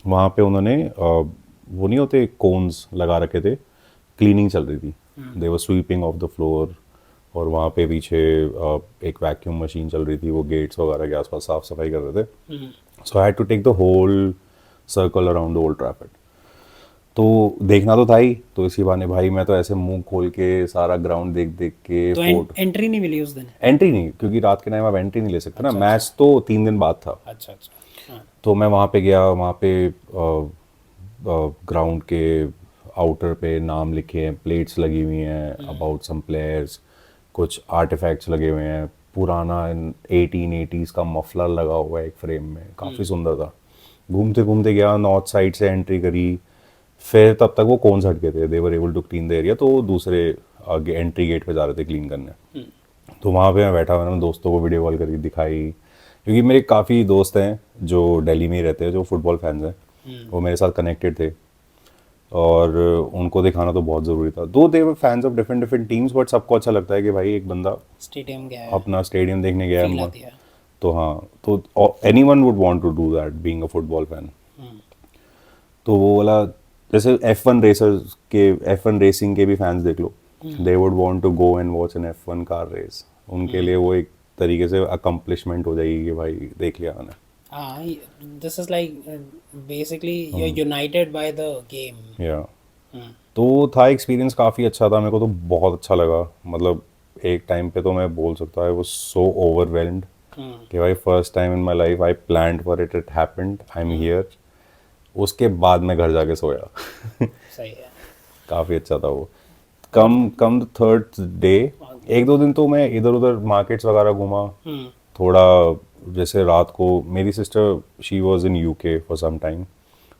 Speaker 2: वहाँ पे उन्होंने वो नहीं होते कोन्स लगा रखे थे, क्लीनिंग चल रही थी, दे वर स्वीपिंग ऑफ द फ्लोर। और वहाँ पे पीछे एक वैक्यूम मशीन चल रही थी, वो गेट्स वगैरह के आसपास साफ सफाई कर रहे थे। So I had to take the whole circle around the Old Trafford. तो देखना तो था ही, तो इसी बहाने भाई मैं तो ऐसे मुंह खोल के सारा ग्राउंड देख देख के
Speaker 1: तो
Speaker 2: फोर्ट।
Speaker 1: एंट्री नहीं मिली उस दिन?
Speaker 2: एंट्री नहीं, क्योंकि रात के टाइम आप एंट्री नहीं ले सकते ना,
Speaker 1: अच्छा,
Speaker 2: मैच तो 3 दिन बाद था।
Speaker 1: अच्छा अच्छा। हाँ।
Speaker 2: तो मैं वहाँ पे गया, वहाँ पे ग्राउंड के आउटर पे नाम लिखे हैं, प्लेट्स लगी हुई हैं अबाउट सम प्लेयर्स, कुछ आर्टिफैक्ट्स लगे हुए हैं, पुराना 1880s का मफलर लगा हुआ है एक फ्रेम में, काफ़ी सुंदर था। घूमते घूमते गया, नॉर्थ साइड से एंट्री करी, फिर तब तक वो कौन हट गए थे, they were able to clean the area, तो वो दूसरे आगे एंट्री गेट पे जा रहे थे क्लीन करने। तो वहाँ पे मैं बैठा, मैंने दोस्तों को वीडियो कॉल करके दिखाई, क्योंकि मेरे काफ़ी दोस्त हैं जो दिल्ली में ही रहते हैं, जो फुटबॉल फैंस हैं, वो मेरे साथ कनेक्टेड थे, और उनको दिखाना तो बहुत ज़रूरी था। Though they were fans of different different teams, but सबको अच्छा लगता है कि भाई एक बंदा
Speaker 1: स्टेडियम गया है,
Speaker 2: अपना स्टेडियम देखने गया
Speaker 1: फील
Speaker 2: है।
Speaker 1: आती है।
Speaker 2: तो हाँ, तो anyone would want to do that being a football fan. तो वो वाला, जैसे F1 रेसर्स के, F1 रेसिंग के भी फैंस देख लो, they would want to go and watch an F1 car race, उनके लिए वो एक तरीके से अकम्पलिशमेंट हो जाएगी कि भाई देख लिया मैंने।
Speaker 1: हाँ, this is like basically you are united by the game.
Speaker 2: या तो वो था एक्सपीरियंस, काफ़ी अच्छा था, मेरे को तो बहुत अच्छा लगा। मतलब एक टाइम पे तो मैं बोल सकता हूँ आई वाज सो ओवरवेल्म्ड कि भाई first time in my life I planned for it, it happened, I am here. उसके बाद मैं घर जाके सोया।
Speaker 1: सही है।
Speaker 2: काफ़ी अच्छा था वो। कम कम द थर्ड डे, 1-2 दिन तो मैं इधर उधर मार्केट्स वगैरह घूमा थोड़ा। जैसे रात को मेरी sister, she was in UK for some time,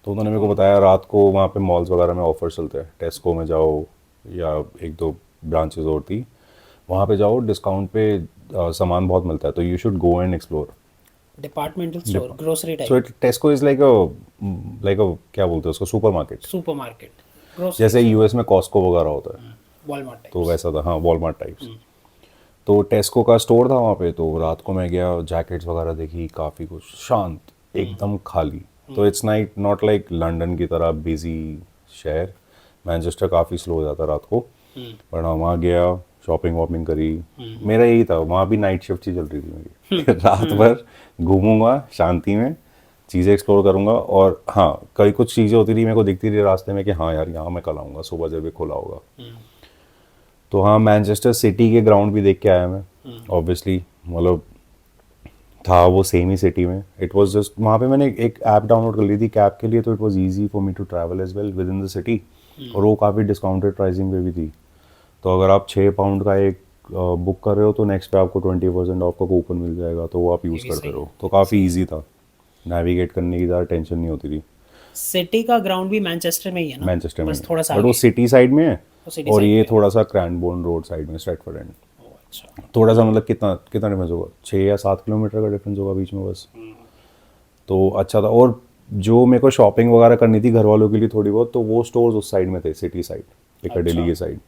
Speaker 2: तो उन्होंने मेरे को बताया रात को वहाँ पे मॉल्स वगैरह में ऑफर चलते हैं, टेस्को में जाओ या 1-2 ब्रांचेस और थी, वहाँ पे जाओ, डिस्काउंट पे सामान बहुत मिलता है, तो you should go and explore.
Speaker 1: Departmental store, grocery
Speaker 2: so
Speaker 1: type,
Speaker 2: it टेस्को is like अ क्या बोलते हैं उसको, सुपरमार्केट।
Speaker 1: सुपरमार्केट, ग्रोसरी,
Speaker 2: जैसे यूएस में कॉस्को वगैरह होता है,
Speaker 1: वॉलमार्ट
Speaker 2: तो
Speaker 1: टाइप्स।
Speaker 2: वैसा था, हाँ, वॉलमार्ट टाइप्स। तो टेस्को का स्टोर था वहाँ पे, तो रात को मैं गया, जैकेट्स वगैरह देखी, काफ़ी कुछ शांत, एकदम खाली। तो इट्स नॉट लाइक लंदन की तरह बिजी शहर, मैनचेस्टर काफ़ी स्लो हो जाता रात को। पर हाँ, वहाँ गया, शॉपिंग वॉपिंग करी, मेरा यही था, वहाँ भी नाइट शिफ्ट ही चल रही थी मेरी। रात भर घूमूंगा शांति में, चीज़ें एक्सप्लोर करूंगा, और हाँ कई कुछ चीज़ें होती थी मेरे को दिखती थी रास्ते में कि हाँ यार यहाँ मैं कल आऊँगा सुबह जब ये खुला होगा। तो हाँ, मैनचेस्टर सिटी के ग्राउंड भी देख के आया मैं, ऑब्वियसली, मतलब था वो सेम ही सिटी में। इट वाज जस्ट, वहाँ पे मैंने एक ऐप डाउनलोड कर ली थी कैब के लिए, तो it was easy for me to travel as well within the city, और वो काफ़ी डिस्काउंटेड प्राइसिंग पे भी थी। तो अगर आप 6 पाउंड का एक बुक कर रहे हो, तो नेक्स्ट पे आपको 20% ऑफ का कूपन मिल जाएगा, तो वो आप यूज़
Speaker 1: भी
Speaker 2: करते
Speaker 1: सही
Speaker 2: रहो। तो काफ़ी ईजी था, नेविगेट करने की ज़्यादा टेंशन नहीं होती थी।
Speaker 1: सिटी का ग्राउंड भी मैनचेस्टर में ही है ना?
Speaker 2: मैनचेस्टर में,
Speaker 1: बस थोड़ा सा
Speaker 2: बट वो
Speaker 1: आगे।
Speaker 2: सिटी साइड में है,
Speaker 1: वो सिटी
Speaker 2: और
Speaker 1: साइड
Speaker 2: ये
Speaker 1: पे है।
Speaker 2: थोड़ा सा क्रैनबोर्न रोड साइड में, स्ट्रैटफोर्ड एंड।
Speaker 1: ओह, अच्छा।
Speaker 2: थोड़ा सा, मतलब कितना कितना डिफरेंस होगा, 6 या 7 किलोमीटर का डिफरेंस होगा बीच में बस। तो अच्छा था। और जो मेरे को शॉपिंग वगैरह करनी थी घर वालों के लिए थोड़ी बहुत, तो वो स्टोर्स उस साइड में थे, सिटी साइड, पिकाडेली
Speaker 1: अच्छा।
Speaker 2: की साइड।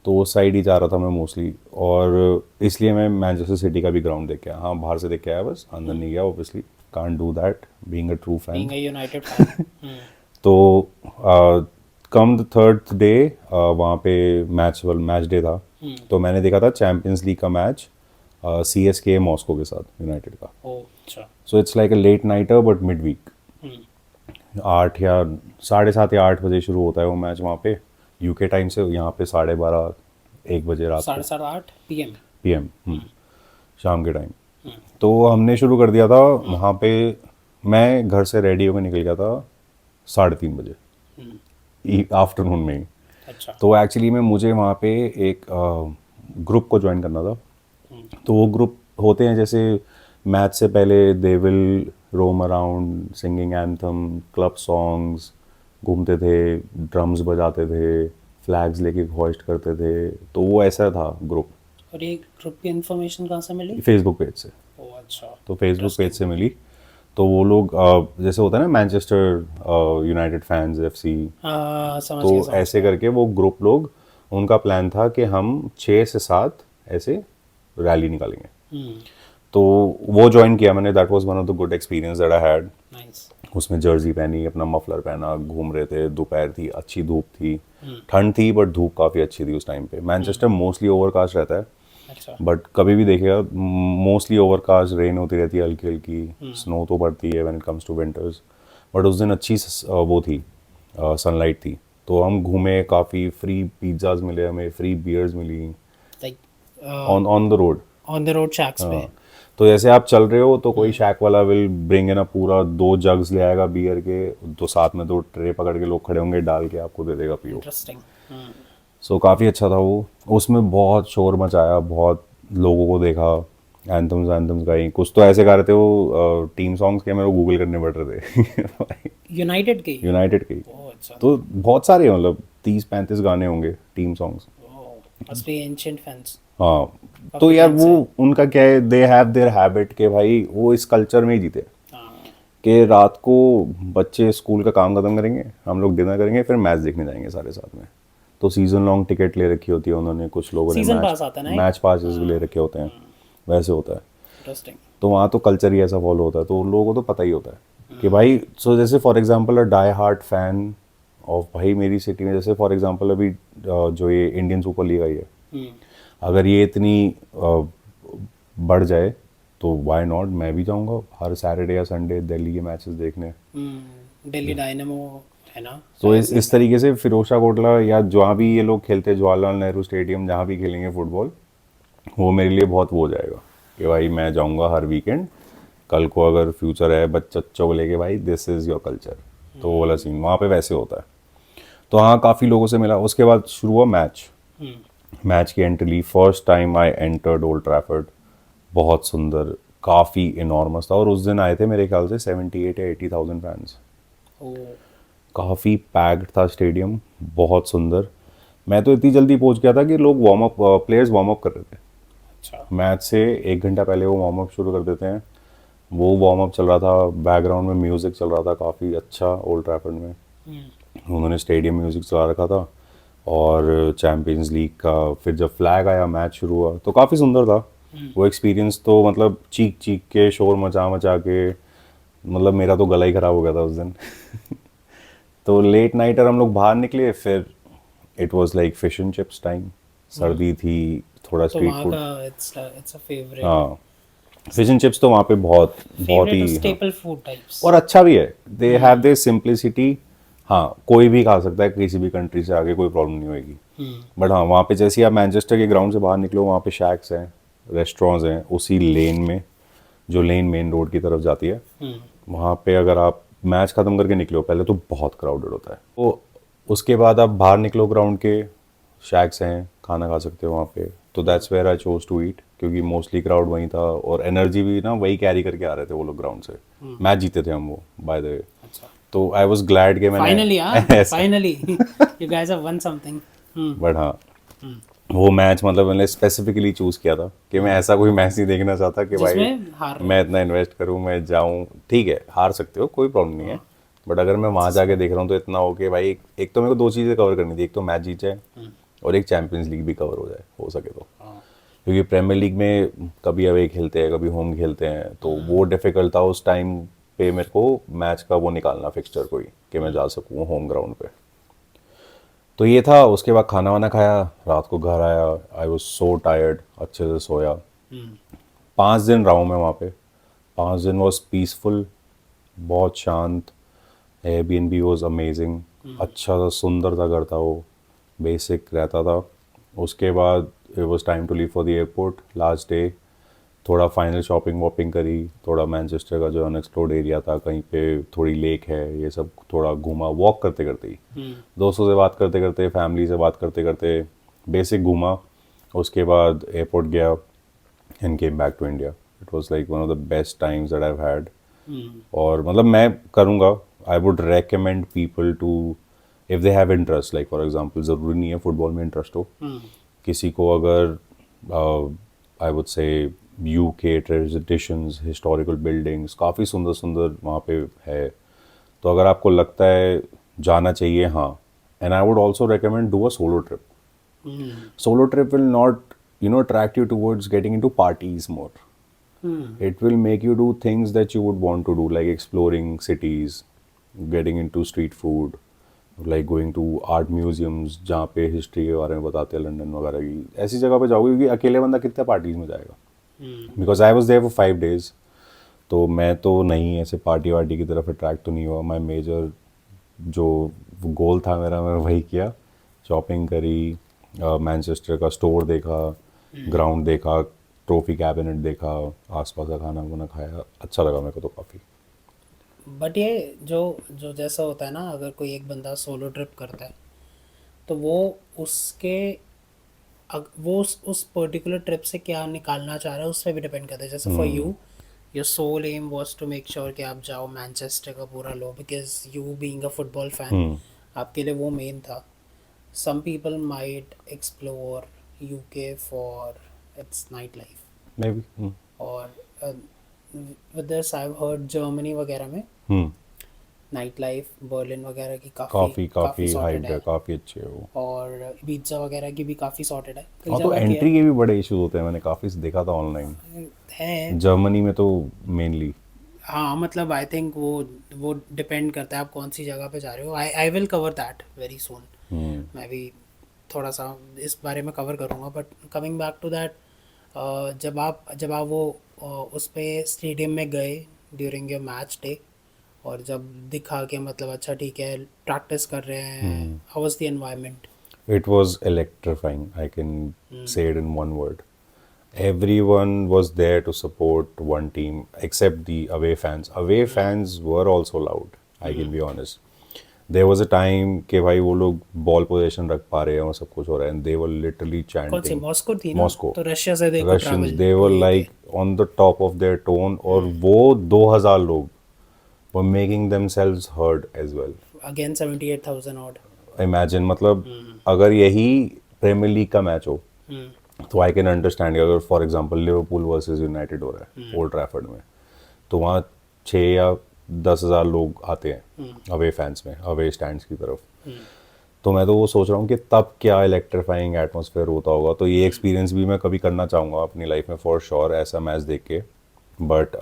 Speaker 2: तो उस साइड ही जा रहा था मैं मोस्टली, और इसलिए मैं मैनचेस्टर सिटी का भी ग्राउंड देख के आया। हाँ, बाहर से देख के आया बस, अंदर नहीं गया, obviously can't do that being a true fan.
Speaker 1: Being a United fan.
Speaker 2: तो कम द थर्ड डे वहाँ पे मैच डे था, तो मैंने देखा था चैम्पियंस लीग का मैच, CSK मॉस्को के साथ, यूनाइटेड का।
Speaker 1: ओह, अच्छा।
Speaker 2: So it's like a late nighter but mid week, 8 या 7:30 या 8 बजे शुरू होता है वो मैच वहाँ पे यूके टाइम से, यहाँ पे 12:30-1 बजे रात को,
Speaker 1: 8:30 PM।
Speaker 2: PM, शाम के टाइम। तो हमने शुरू कर दिया था वहाँ पे, मैं घर से रेडी होकर निकल गया था 3:30 बजे आफ्टरनून में ही।
Speaker 1: अच्छा।
Speaker 2: तो एक्चुअली में मुझे वहाँ पे एक ग्रुप को ज्वाइन करना था। तो वो ग्रुप होते हैं जैसे मैच से पहले, they will roam around singing anthem, club songs, घूमते थे, ड्रम्स बजाते थे, फ्लैग्स लेके होस्ट करते थे। तो वो ऐसा था ग्रुप।
Speaker 1: और ये ग्रुप की इन्फॉर्मेशन कहाँ से मिली?
Speaker 2: फेसबुक पेज से।
Speaker 1: ओह, अच्छा।
Speaker 2: तो फेसबुक पेज से मिली। तो वो लोग जैसे होता है ना मैनचेस्टर यूनाइटेड फैंस FC,
Speaker 1: हाँ, समझ
Speaker 2: तो
Speaker 1: गया, समझ
Speaker 2: ऐसे
Speaker 1: गया।
Speaker 2: करके वो ग्रुप लोग, उनका प्लान था कि हम 6 से 7 ऐसे रैली निकालेंगे। तो वो ज्वाइन किया मैंने। That was one of the good experience that I had.
Speaker 1: Nice.
Speaker 2: उसमें जर्सी पहनी, अपना मफलर पहना, घूम रहे थे। दोपहर थी, अच्छी धूप थी, ठंड थी बट धूप काफ़ी अच्छी थी उस टाइम पे। मैनचेस्टर मोस्टली ओवरकास्ट रहता है,
Speaker 1: अच्छा।
Speaker 2: बट कभी भी देखिएगा मोस्टली ओवरकास्ट, रेन होती रहती है हल्की हल्की, स्नो तो पड़ती है when it comes to winters. But उस दिन अच्छी वो थी, सनलाइट थी। तो हम घूमे काफ़ी, फ्री पिज्ज़ाज मिले हमें, फ्री बियर्स मिली
Speaker 1: like
Speaker 2: on on the road.
Speaker 1: On the road shacks पे।
Speaker 2: तो जैसे आप चल रहे हो तो कोई शैक वाला विल ब्रिंग इन, पूरा 2 जग्स ले आएगा बियर के, तो साथ में 2 ट्रे पकड़ के लोग खड़े होंगे, डाल के आपको दे देगा पियो।
Speaker 1: इंटरेस्टिंग।
Speaker 2: सो काफ़ी अच्छा था वो। उसमें बहुत शोर मचाया, बहुत लोगों को देखा, एंथम्स गाई। कुछ तो ऐसे गा रहे थे वो टीम सॉन्ग्स के, मेरे को गूगल करने पड़ रहे थे।
Speaker 1: यूनाइटेड की।
Speaker 2: यूनाइटेड के।
Speaker 1: ओह अच्छा।
Speaker 2: तो बहुत सारे मतलब 30-35 गाने होंगे team songs.
Speaker 1: Oh must be ancient fans.
Speaker 2: हाँ, तो
Speaker 1: काफी
Speaker 2: यार
Speaker 1: fans
Speaker 2: वो
Speaker 1: हैं।
Speaker 2: उनका क्या है, दे हैव देयर हैबिट के भाई वो इस कल्चर में ही जीते
Speaker 1: हाँ।
Speaker 2: कि रात को बच्चे स्कूल का काम खत्म करेंगे, हम लोग डिनर करेंगे, फिर मैच देखने जाएंगे सारे साथ में। तो सीजन लॉन्ग टिकट ले रखी होती है उन्होंने, कुछ लोगों ने
Speaker 1: सीजन
Speaker 2: मैच
Speaker 1: पास आता है ना एक?
Speaker 2: मैच पासेस भी ले रखे होते हैं, वैसे होता है।
Speaker 1: इंटरेस्टिंग।
Speaker 2: तो वहाँ तो कल्चर ही ऐसा फॉलो होता है, तो उन लोगों को तो पता ही होता है कि भाई। सो जैसे for example a die hard fan of भाई मेरी सिटी में, जैसे फॉर एग्जांपल अभी जो ये इंडियन सुपर लीग आई है, अगर ये इतनी बढ़ जाए तो वाई नॉट, मैं भी जाऊंगा हर सैटरडे या संडे दिल्ली के मैचेस देखने।
Speaker 1: दिल्ली डायनामो है ना।
Speaker 2: तो इस तरीके से फिरोशा कोटला या जहाँ भी ये लोग खेलते हैं, जवाहरलाल नेहरू स्टेडियम, जहाँ भी खेलेंगे फुटबॉल, वो मेरे लिए बहुत वो हो जाएगा कि भाई मैं जाऊंगा हर वीकेंड। कल को अगर फ्यूचर है बच्चों को लेके, भाई दिस इज़ योर कल्चर, तो वो वाला सीन वहाँ पे वैसे होता है। तो हाँ, काफ़ी लोगों से मिला। उसके बाद शुरू हुआ मैच। मैच की एंट्री ली, first time I entered Old Trafford. बहुत सुंदर, काफ़ी इनॉर्मस था। और उस दिन आए थे मेरे ख्याल से 78 या 80,000 फैंस।
Speaker 1: ओह
Speaker 2: काफ़ी पैक्ड था स्टेडियम, बहुत सुंदर। मैं तो इतनी जल्दी पहुंच गया था कि लोग प्लेयर्स वार्म अप कर रहे थे।
Speaker 1: अच्छा।
Speaker 2: मैच से 1 घंटा पहले वो वार्म अप शुरू कर देते हैं। वो वार्म अप चल रहा था, बैकग्राउंड में म्यूज़िक चल रहा था काफ़ी अच्छा। ओल्ड ट्रैफर्ड में उन्होंने स्टेडियम म्यूज़िक चला रखा था। और चैम्पियंस लीग का फिर जब फ्लैग आया, मैच शुरू हुआ, तो काफ़ी सुंदर था वो एक्सपीरियंस। तो मतलब चीख चीख के, शोर मचा मचा के, मतलब मेरा तो गला ही ख़राब हो गया था उस दिन। तो लेट नाइटर हम लोग बाहर निकले, फिर it was like fish and chips time. सर्दी थी, थोड़ा
Speaker 1: तो
Speaker 2: स्ट्रीट
Speaker 1: वहाँ
Speaker 2: फूड।
Speaker 1: का इट्स अ फेवरेट।
Speaker 2: हाँ, फिश एंड चिप्स तो वहाँ पे बहुत बहुत
Speaker 1: फेवरेट
Speaker 2: ही, हाँ,
Speaker 1: स्टेपल फूड टाइप्स।
Speaker 2: और अच्छा भी है। They have their simplicity. हाँ, कोई भी खा सकता है, किसी भी कंट्री से आके कोई प्रॉब्लम नहीं होगी। बट हाँ, वहाँ पे जैसे ही आप मैनचेस्टर के ग्राउंड से बाहर निकलो, वहाँ पे शैक्स हैं, रेस्टोरेंट्स हैं उसी लेन में, जो लेन मेन रोड की तरफ जाती है। वहाँ पे अगर आप मैच ख़त्म करके निकलो पहले, तो बहुत क्राउडेड होता है। तो उसके बाद आप बाहर निकलो ग्राउंड के, शैक्स हैं, खाना खा सकते हो वहाँ पे। तो that's where I chose to eat, क्योंकि मोस्टली क्राउड वहीं था और एनर्जी भी ना वही कैरी करके आ रहे थे वो लोग ग्राउंड से। मैच जीते थे हम वो, बाय द वे।
Speaker 1: अच्छा।
Speaker 2: तो आई वाज ग्लैड कि मैंने
Speaker 1: फाइनली
Speaker 2: ऐसा,
Speaker 1: finally you guys have one something.
Speaker 2: But हाँ, वो मैच मतलब मैंने स्पेसिफिकली चूज़ किया था कि मैं ऐसा कोई मैच नहीं देखना चाहता कि भाई
Speaker 1: जिसमें हार रहे
Speaker 2: मैं इतना इन्वेस्ट करूँ, मैं जाऊँ। ठीक है, हार सकते हो, कोई प्रॉब्लम नहीं है, बट अगर मैं वहाँ जाके देख रहा हूँ तो इतना हो कि भाई एक तो मेरे को 2 चीज़ें कवर करनी थी। एक तो मैच जीत जाए और एक चैंपियंस लीग भी कवर हो जाए, हो सके तो। क्योंकि प्रीमियर लीग में कभी अवे खेलते हैं, कभी होम खेलते हैं, तो वो डिफ़िकल्ट था उस टाइम पे मेरे को मैच का वो निकालना, फिक्सचर कोई, कि मैं जा सकूँ होम ग्राउंड पे। तो ये था। उसके बाद खाना वाना खाया, रात को घर आया, आई वॉज सो टायर्ड, अच्छे से सोया। 5 दिन रहा हूँ मैं वहाँ पे। 5 दिन वॉज पीसफुल, बहुत शांत। एयरबीएनबी वॉज अमेजिंग, अच्छा सा सुंदर सा घर था वो, बेसिक रहता था। उसके बाद it was time to leave for the airport, last day. थोड़ा फाइनल शॉपिंग वॉपिंग करी, थोड़ा मैनचेस्टर का जो अनएक्सप्लोर्ड एरिया था, कहीं पे थोड़ी लेक है, ये सब थोड़ा घूमा, वॉक करते करते ही, दोस्तों से बात करते करते, फैमिली से बात करते करते, बेसिक घूमा। उसके बाद एयरपोर्ट गया and came back to India. It was like one of the best times that I have had. और मतलब मैं करूँगा, I would recommend people to, if they have interest, like for example ज़रूरी नहीं है फुटबॉल में interest हो, किसी को अगर आई वुड से यूके ट्रेडिशंस, हिस्टोरिकल बिल्डिंग्स काफ़ी सुंदर सुंदर वहाँ पे है, तो अगर आपको लगता है जाना चाहिए, हाँ। And I would also recommend do a solo trip. Solo trip will not, attract you towards getting into parties more. It will make you do things that you would want to do, like exploring cities, getting into street food, like going to art museums जहाँ पे history के बारे में बताते हैं, London वगैरह की ऐसी जगह पे जाओगे, क्योंकि अकेले बंदा कितने पार्टीज में जाएगा. Because I was there for 5 days. तो मैं तो नहीं ऐसे पार्टी वार्टी की तरफ अट्रैक्ट तो नहीं हुआ. माई मेजर जो गोल था मेरा, मैं वही किया. शॉपिंग करी, मैनचेस्टर का स्टोर देखा, ग्राउंड देखा, ट्रॉफी कैबिनेट देखा, आसपास का खाना वाना खाया. अच्छा लगा मेरे को तो काफ़ी.
Speaker 1: बट ये जो जो जैसा होता है ना, अगर कोई एक बंदा सोलो ट्रिप करता है तो वो उसके वो उस पर्टिकुलर ट्रिप से क्या निकालना चाह रहा है उस पर भी डिपेंड करता है. जैसे for you, your sole aim was to make sure कि आप जाओ मैनचेस्टर का पूरा लो, because you being a football fan आपके लिए वो मेन था. Some people might explore UK for its night life,
Speaker 2: maybe बी.
Speaker 1: और with this I have heard Germany वगैरह में नाइट लाइफ, बर्लिन वगैरह की
Speaker 2: काफ़ी
Speaker 1: काफ़ी सॉर्टेड
Speaker 2: हाइड है,
Speaker 1: है,
Speaker 2: काफ़ी अच्छे है वो.
Speaker 1: और पिज्ज़ा वगैरह की भी काफ़ी सॉर्टेड है. कई
Speaker 2: हाँ, तो
Speaker 1: जगह की
Speaker 2: एंट्री के भी बड़े इश्यूज होते हैं, मैंने काफ़ी देखा था ऑनलाइन.
Speaker 1: है.
Speaker 2: जर्मनी में तो मेनली.
Speaker 1: हाँ, मतलब आई थिंक वो डिपेंड करता है आप कौन सी जगह पे जा रहे हो. I will cover that very soon. मैं भी थोड़ा सा इस बारे में कवर करूँगा. But coming back to that, जब आप वो उस पे स्टेडियम में गए ड्यूरिंग योर मैच डे, और जब दिखा के मतलब अच्छा ठीक है प्रैक्टिस कर रहे हैं, how was the environment?
Speaker 2: It was electrifying. I can say it in one word. Everyone was there to support one team except the away fans. Away fans were also loud. I can be honest. There was a time कि भाई वो लोग ball position रख पा रहे हैं और सब कुछ हो रहा है, and they were literally
Speaker 1: कौन सी
Speaker 2: chanting.
Speaker 1: मॉस्को थी ना?
Speaker 2: Moscow.
Speaker 1: तो रशिया से देखो
Speaker 2: Russians,
Speaker 1: travel
Speaker 2: they were like on the top of their tone, और वो 2000 लोग were making themselves heard as well.
Speaker 1: Again 78,000 odd.
Speaker 2: Imagine, मतलब अगर यही प्रीमियर लीग का मैच हो तो आई कैन अंडरस्टैंड. अगर for example Liverpool versus United हो रहा है ओल्ड ट्रैफर्ड में, तो वहाँ 6 या 10,000 लोग आते हैं अवे फैंस में, अवे स्टैंड्स की तरफ. तो मैं तो वो सोच रहा हूँ कि तब क्या इलेक्ट्रीफाइंग एटमॉस्फेयर होता होगा. तो ये एक्सपीरियंस भी मैं कभी करना चाहूँगा अपनी लाइफ में फॉर श्योर, ऐसा मैच देख के. बट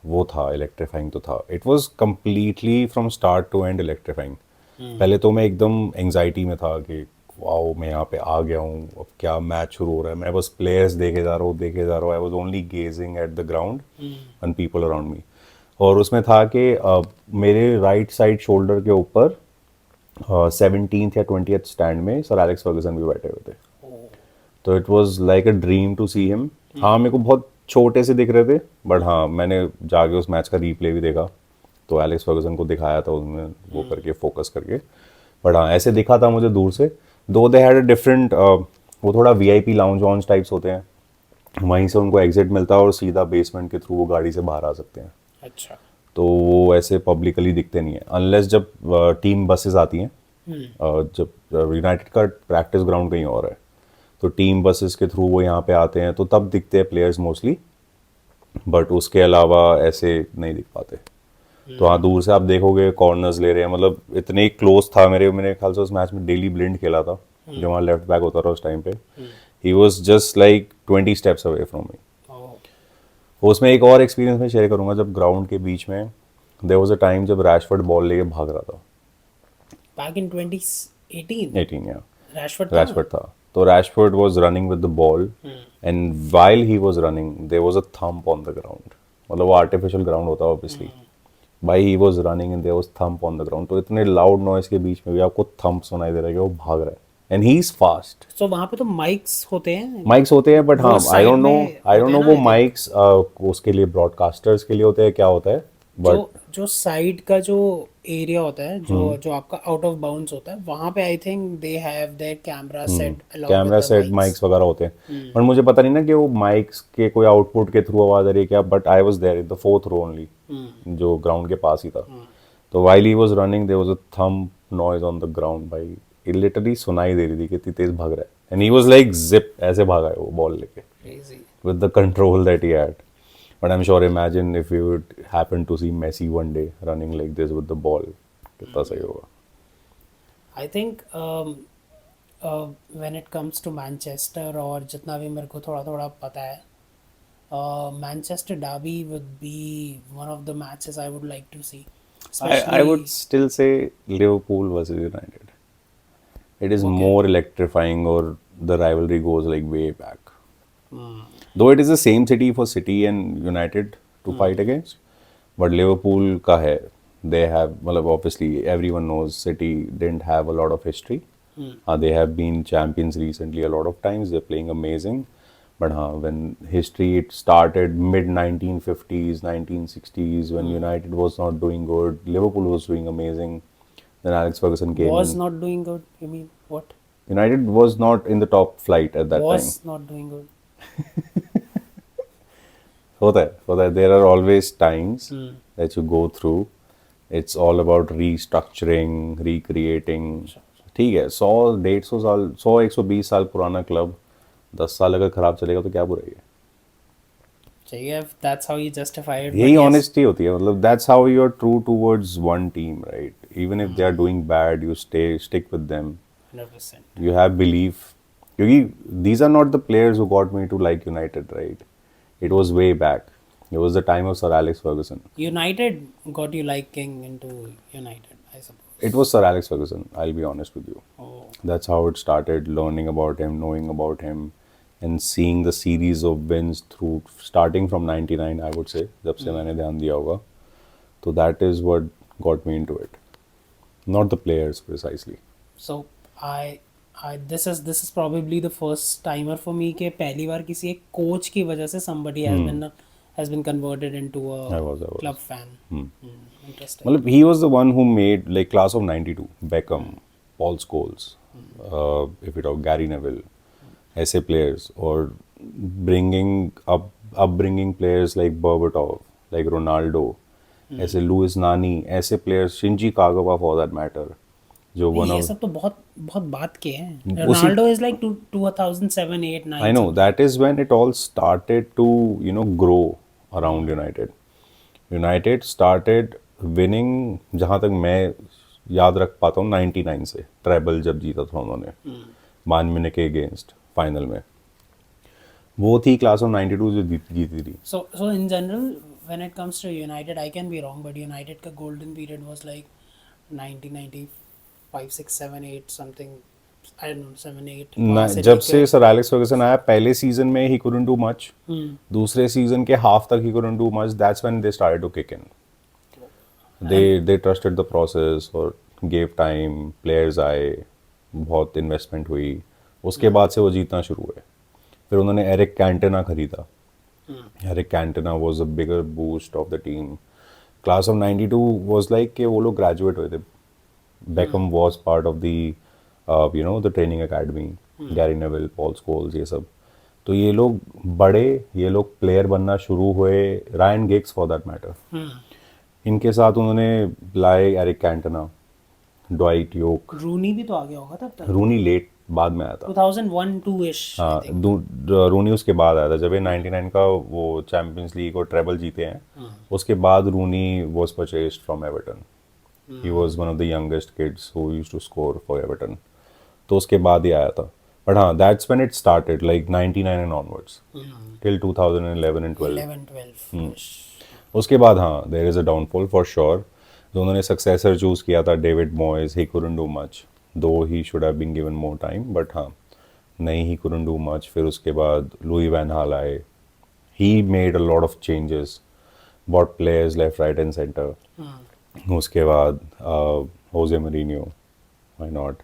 Speaker 2: वो था इलेक्ट्रीफाइंग तो था. It was completely from start to end electrifying. पहले तो मैं एकदम एंग्जाइटी में था कि वाओ मैं यहाँ पे आ गया हूँ, अब क्या मैच शुरू हो रहा है. मैं बस प्लेयर्स देखे जा रहा हूँ. I was only gazing at the ground and people around me. और उसमें था कि मेरे राइट साइड शोल्डर के ऊपर 17th या 20th स्टैंड में सर एलेक्स फर्गसन भी बैठे हुए थे. तो it was like a dream to see him. हाँ, मेरे को बहुत छोटे से दिख रहे थे, बट हाँ मैंने जाके उस मैच का रीप्ले भी देखा, तो एलेक्स फर्गसन को दिखाया था उसमें वो करके फोकस करके. बट हाँ, ऐसे दिखा था मुझे दूर से. दो दे हैड अ डिफरेंट, वो थोड़ा वीआईपी लाउंज वाउंज टाइप्स होते हैं, वहीं से उनको एग्जिट मिलता है और सीधा बेसमेंट के थ्रू वो गाड़ी से बाहर आ सकते हैं.
Speaker 1: अच्छा.
Speaker 2: तो वो ऐसे पब्लिकली दिखते नहीं है अनलेस जब टीम बसेस आती हैं. जब यूनाइटेड का प्रैक्टिस ग्राउंड कहीं और है, तो टीम बसेस के थ्रू वो यहाँ पे आते हैं, तो तब दिखते हैं प्लेयर्स मोस्टली. बट उसके अलावा ऐसे नहीं दिख पाते. तो हाँ, दूर से आप देखोगे कॉर्नर्स ले रहे हैं, मतलब इतने क्लोज था. मेरे ख्याल से उस मैच में डेली ब्लिंड खेला था जो वहाँ लेफ्ट बैक होता था उस टाइम पे. He was just like 20 steps away from me. उसमें एक और एक्सपीरियंस मैं शेयर करूंगा. जब ग्राउंड के बीच में देयर वाज अ टाइम जब रैशफोर्ड बॉल लेके भाग रहा था.
Speaker 1: बैक इन 2018
Speaker 2: या
Speaker 1: रैशफोर्ड
Speaker 2: था. तो Rashford was running with the ball, and while he was running there was a thump on the ground. मतलब वो आर्टिफिशियल ग्राउंड होता है ऑब्वियसली. भाई he was running and there was thump on the ground. तो इतने loud noise के बीच में भी आपको थंप सुनाई दे रहा है कि वो भाग रहा है, एंड ही इज फास्ट.
Speaker 1: सो वहाँ पे तो माइक्स होते हैं.
Speaker 2: माइक्स होते हैं, बट
Speaker 1: वो
Speaker 2: हाँ आई
Speaker 1: side
Speaker 2: डोंट नो
Speaker 1: में होते हैं ना,
Speaker 2: वो
Speaker 1: I think.
Speaker 2: माइक्स उसके लिए ब्रॉडकास्टर्स के लिए होते हैं, क्या होता है. बट
Speaker 1: जो साइड का जो एरिया होता है, जो आपका आउट ऑफ बाउंड्स होता है, वहाँ पे I think they have their camera set along
Speaker 2: camera
Speaker 1: with the
Speaker 2: set mics वगैरह होते हैं. पर मुझे पता नहीं ना कि वो माइक्स के कोई आउटपुट के थ्रू आवाज आ रही है क्या. But I was there in the 4th row only, जो ग्राउंड के पास ही था. तो while he was running there was a thump noise on the ground. भाई ये लिटरली सुनाई दे रही थी कि इतनी तेज भाग रहा है. And he was like zip, ऐसे भागा है वो बॉल लेके
Speaker 1: crazy.
Speaker 2: with the control that he had. But I'm sure, imagine if you would happen to see Messi one day running like this with the ball, कितना सही होगा.
Speaker 1: I think when it comes to Manchester और जितना भी मेरे को थोड़ा थोड़ा पता है, Manchester derby would be one of the matches I would like to see,
Speaker 2: I would
Speaker 1: specially
Speaker 2: still say Liverpool versus United. It is
Speaker 1: okay.
Speaker 2: more electrifying, or the rivalry goes like way back. Though it is the same city for City and United to fight against, but Liverpool का है, they have, मतलब obviously everyone knows City didn't have a lot of history. They have been champions recently a lot of times. They're playing amazing. But when history it started mid 1950s, 1960s, when United was not doing good, Liverpool was doing amazing. Then Alex Ferguson came
Speaker 1: was
Speaker 2: in.
Speaker 1: not doing good, you mean what?
Speaker 2: United was not in the top flight at that time.
Speaker 1: Was not doing good.
Speaker 2: होता है. There are always times that you go through. It's all about restructuring, recreating. ठीक है, 100 150 साल 100 120 साल पुराना club 10 साल अगर खराब चलेगा तो क्या बुराई है.
Speaker 1: चाहिए, that's how you justify it, but
Speaker 2: यही
Speaker 1: yes,
Speaker 2: ऑनेस्टी होती है, मतलब that's how you are true towards one team, right? Even if they are doing bad, you stick with them.
Speaker 1: 100%.
Speaker 2: You have belief, क्योंकि these are not the players who got me to like United, right? It was way back. It was the time of Sir Alex Ferguson.
Speaker 1: United got you liking into United, I suppose.
Speaker 2: It was Sir Alex Ferguson, I'll be honest with you.
Speaker 1: Oh,
Speaker 2: That's how it started, learning about him, knowing about him, and seeing the series of wins through, starting from 99, I would say, जब से मैंने ध्यान दिया होगा. So that is what got me into it. Not the players precisely.
Speaker 1: so this is probably the first timer for me कि पहली बार किसी एक कोच की वजह से somebody has been converted into a
Speaker 2: I was.
Speaker 1: club fan. Interesting.
Speaker 2: मतलब he was the one who made like class of 92, Beckham, Paul Scholes, if you talk Gary Neville, ऐसे players, और upbringing players like Berbatov, like Ronaldo, ऐसे Luis Nani, ऐसे players, Shinji Kagawa for that matter, जो one
Speaker 1: ये
Speaker 2: of,
Speaker 1: सब तो बहुत बहुत बात के हैं.
Speaker 2: उसी,
Speaker 1: Ronaldo is like 2007, 8, 9.
Speaker 2: I know that is when it all started to grow around United. United started winning, जहाँ तक मैं याद रख पाता हूँ, 99 से ट्रेबल जब जीता था उन्होंने बायर्न म्यूनिख के अगेंस्ट फाइनल में. वो थी क्लास ऑफ 92 जो जीती थी.
Speaker 1: So in general, when it comes to United, I can be wrong, but United का golden period was like 1995, 6, 7, 8 something. I don't know, 7, 8. वहाँ से
Speaker 2: जब
Speaker 1: लेके
Speaker 2: से सर एलेक्स फर्गसन आया, पहले सीजन में ही couldn't do much. दूसरे सीजन के हाफ तक ही couldn't do much. That's when they started to kick in. They trusted the process और gave time, players आए, बहुत इन्वेस्टमेंट हुई, उसके बाद से वो जीतना शुरू हुए. फिर उन्होंने एरिक कैंटना खरीदा. Eric Cantona was a bigger boost of the team. Class of 92 was like कि वो लोग ग्रेजुएट हुए थे. Beckham was part of the the training academy. Gary Neville, Paul Scholes, ये सब. तो ये लोग बड़े, ये लोग प्लेयर बनना शुरू हुए. Ryan gigs for that matter, इनके साथ उन्होंने लाए एरिक कैंटना, ड्वाइट योक.
Speaker 1: रूनी भी तो आ गया होगा तब तक.
Speaker 2: रूनी लेट बाद में आया था.
Speaker 1: 2001, 2 ish.
Speaker 2: हाँ, रूनी उसके बाद आया था जब ये 99 का वो चैंपियंस लीग और ट्रेबल जीते हैं. उसके बाद Rooney was purchased from Everton. He was one of the youngest kids who used to score for Everton. तो उसके बाद ही आया था. बट हाँ, that's when it started, like 99 and onwards till 2011 and 12.
Speaker 1: 11, 12 ish.
Speaker 2: उसके बाद हाँ, there is a downfall for sure. जो उन्होंने सक्सेसर चूज किया था, David Moyes, he couldn't do much, though he should have been given more time, but हाँ, नहीं, ही couldn't do much. फिर उसके बाद लुई वैन हाल आए. He made a lot of changes, bought players left, right and centre. उसके बाद Jose Mourinho, why not,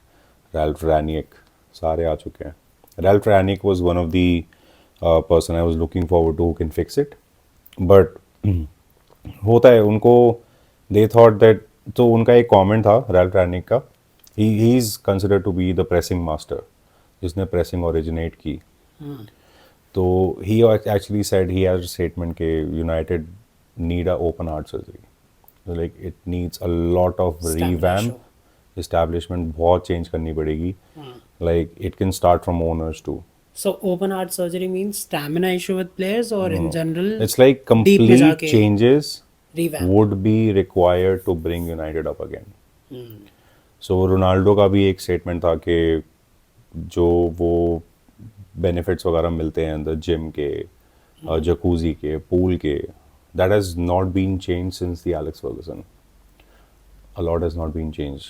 Speaker 2: Ralf Rangnick, सारे आ चुके हैं. Ralf Rangnick was one of the person I was looking forward to who can fix it. But होता है उनको, they thought that, तो उनका एक कमेंट था रैल्फ रैनिक का, he is considered to be the pressing master, जिसने pressing originate की. तो he actually said, he has a statement के United need a open heart surgery. Like it needs a lot of revamp, establishment बहुत change करनी पड़ेगी. Like it can start from owners too.
Speaker 1: So open heart surgery means stamina issue with players, or in general
Speaker 2: It's like
Speaker 1: deep में
Speaker 2: complete
Speaker 1: जाके
Speaker 2: changes
Speaker 1: revamp.
Speaker 2: would be required to bring United up again. So Ronaldo का भी एक statement था कि जो वो benefits वगैरह मिलते हैं अंदर जिम के, जकूजी के, पूल के, that has not been change since the Alex Ferguson. A lot has not been changed.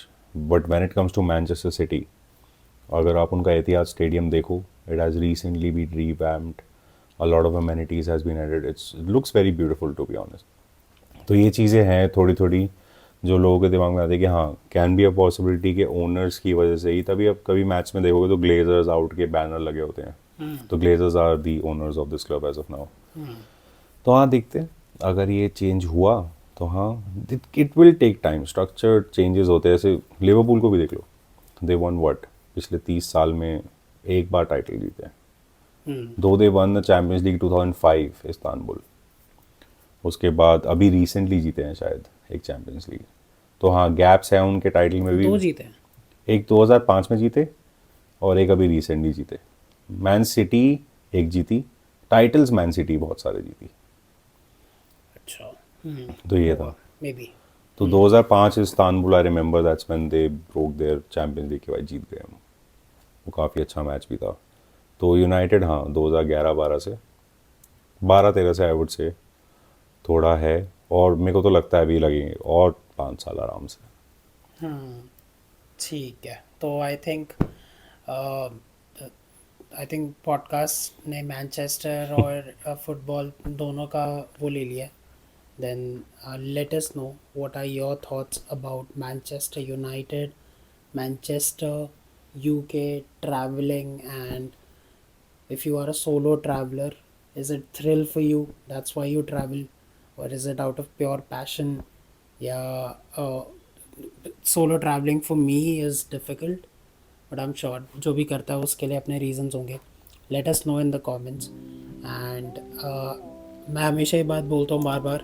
Speaker 2: But when it comes to Manchester City, अगर आप उनका एतिहाद स्टेडियम देखो, it has recently been revamped. A lot of amenities has been added. It looks very beautiful to be honest. तो ये चीज़ें हैं थोड़ी थोड़ी जो लोगों के दिमाग में आती है कि हाँ कैन बी अ पॉसिबिलिटी के ओनर्स की वजह से ही. तभी अब कभी मैच में देखोगे तो ग्लेजर्स आउट के बैनर लगे होते हैं. तो Glazers are the owners of this club as of now. तो हाँ देखते हैं अगर ये चेंज हुआ तो हाँ it will take time. Structure changes होते हैं. ऐसे लिवरपूल को भी देख लो. दे वन व्हाट पिछले 30 साल में एक बार टाइटल जीते हैं. दो दे वन चैम्पियंस लीग 2005 इस्तांबुल. उसके बाद अभी रिसेंटली जीते हैं शायद एक चैम्पियंस लीग. तो हाँ गैप्स हैं उनके टाइटल में भी.
Speaker 1: 2 जीते हैं.
Speaker 2: एक 2005 में जीते और एक अभी रिसेंटली जीते. मैन सिटी एक जीती. टाइटल्स मैन सिटी बहुत सारे जीती.
Speaker 1: अच्छा.
Speaker 2: तो ये था
Speaker 1: मे बी.
Speaker 2: तो 2005 Istanbul I remember that's when they broke their Champions League के बाद जीत गए हम. वो काफ़ी अच्छा मैच भी था. तो यूनाइटेड हाँ 2011-12 से 12-13 से आई वुड से थोड़ा है. और मेरे को तो लगता है अभी लगेंगे और 5 साल आराम से.
Speaker 1: ठीक है. तो आई थिंक पॉडकास्ट ने मैनचेस्टर और फुटबॉल दोनों का वो ले लिया. Then let us know what are your thoughts about Manchester United, Manchester, UK, travelling, and if you are a solo traveler, is it thrill for you, that's why you travel, or is it out of pure passion? Yeah, solo traveling for me is difficult, but I'm sure जो भी करता है उसके लिए अपने reasons होंगे. Let us know in the comments. And मैं हमेशा ये बात बोलता हूँ बार बार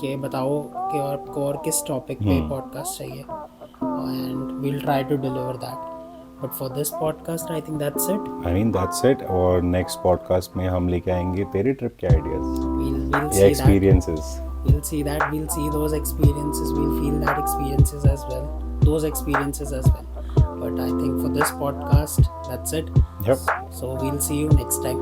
Speaker 1: कि बताओ कि आपको और किस टॉपिक पे पॉडकास्ट चाहिए, and we'll try to deliver that. But for this podcast, I think that's it.
Speaker 2: I mean that's it. और नेक्स्ट पॉडकास्ट में हम लेके आएंगे तेरे ट्रिप के आइडियाज
Speaker 1: We'll
Speaker 2: या
Speaker 1: see that.
Speaker 2: Experiences.
Speaker 1: We'll see that. We'll see those experiences. We'll feel that experiences as well. Those experiences as well. But I think for this podcast, that's it.
Speaker 2: Yep.
Speaker 1: So we'll see you next time.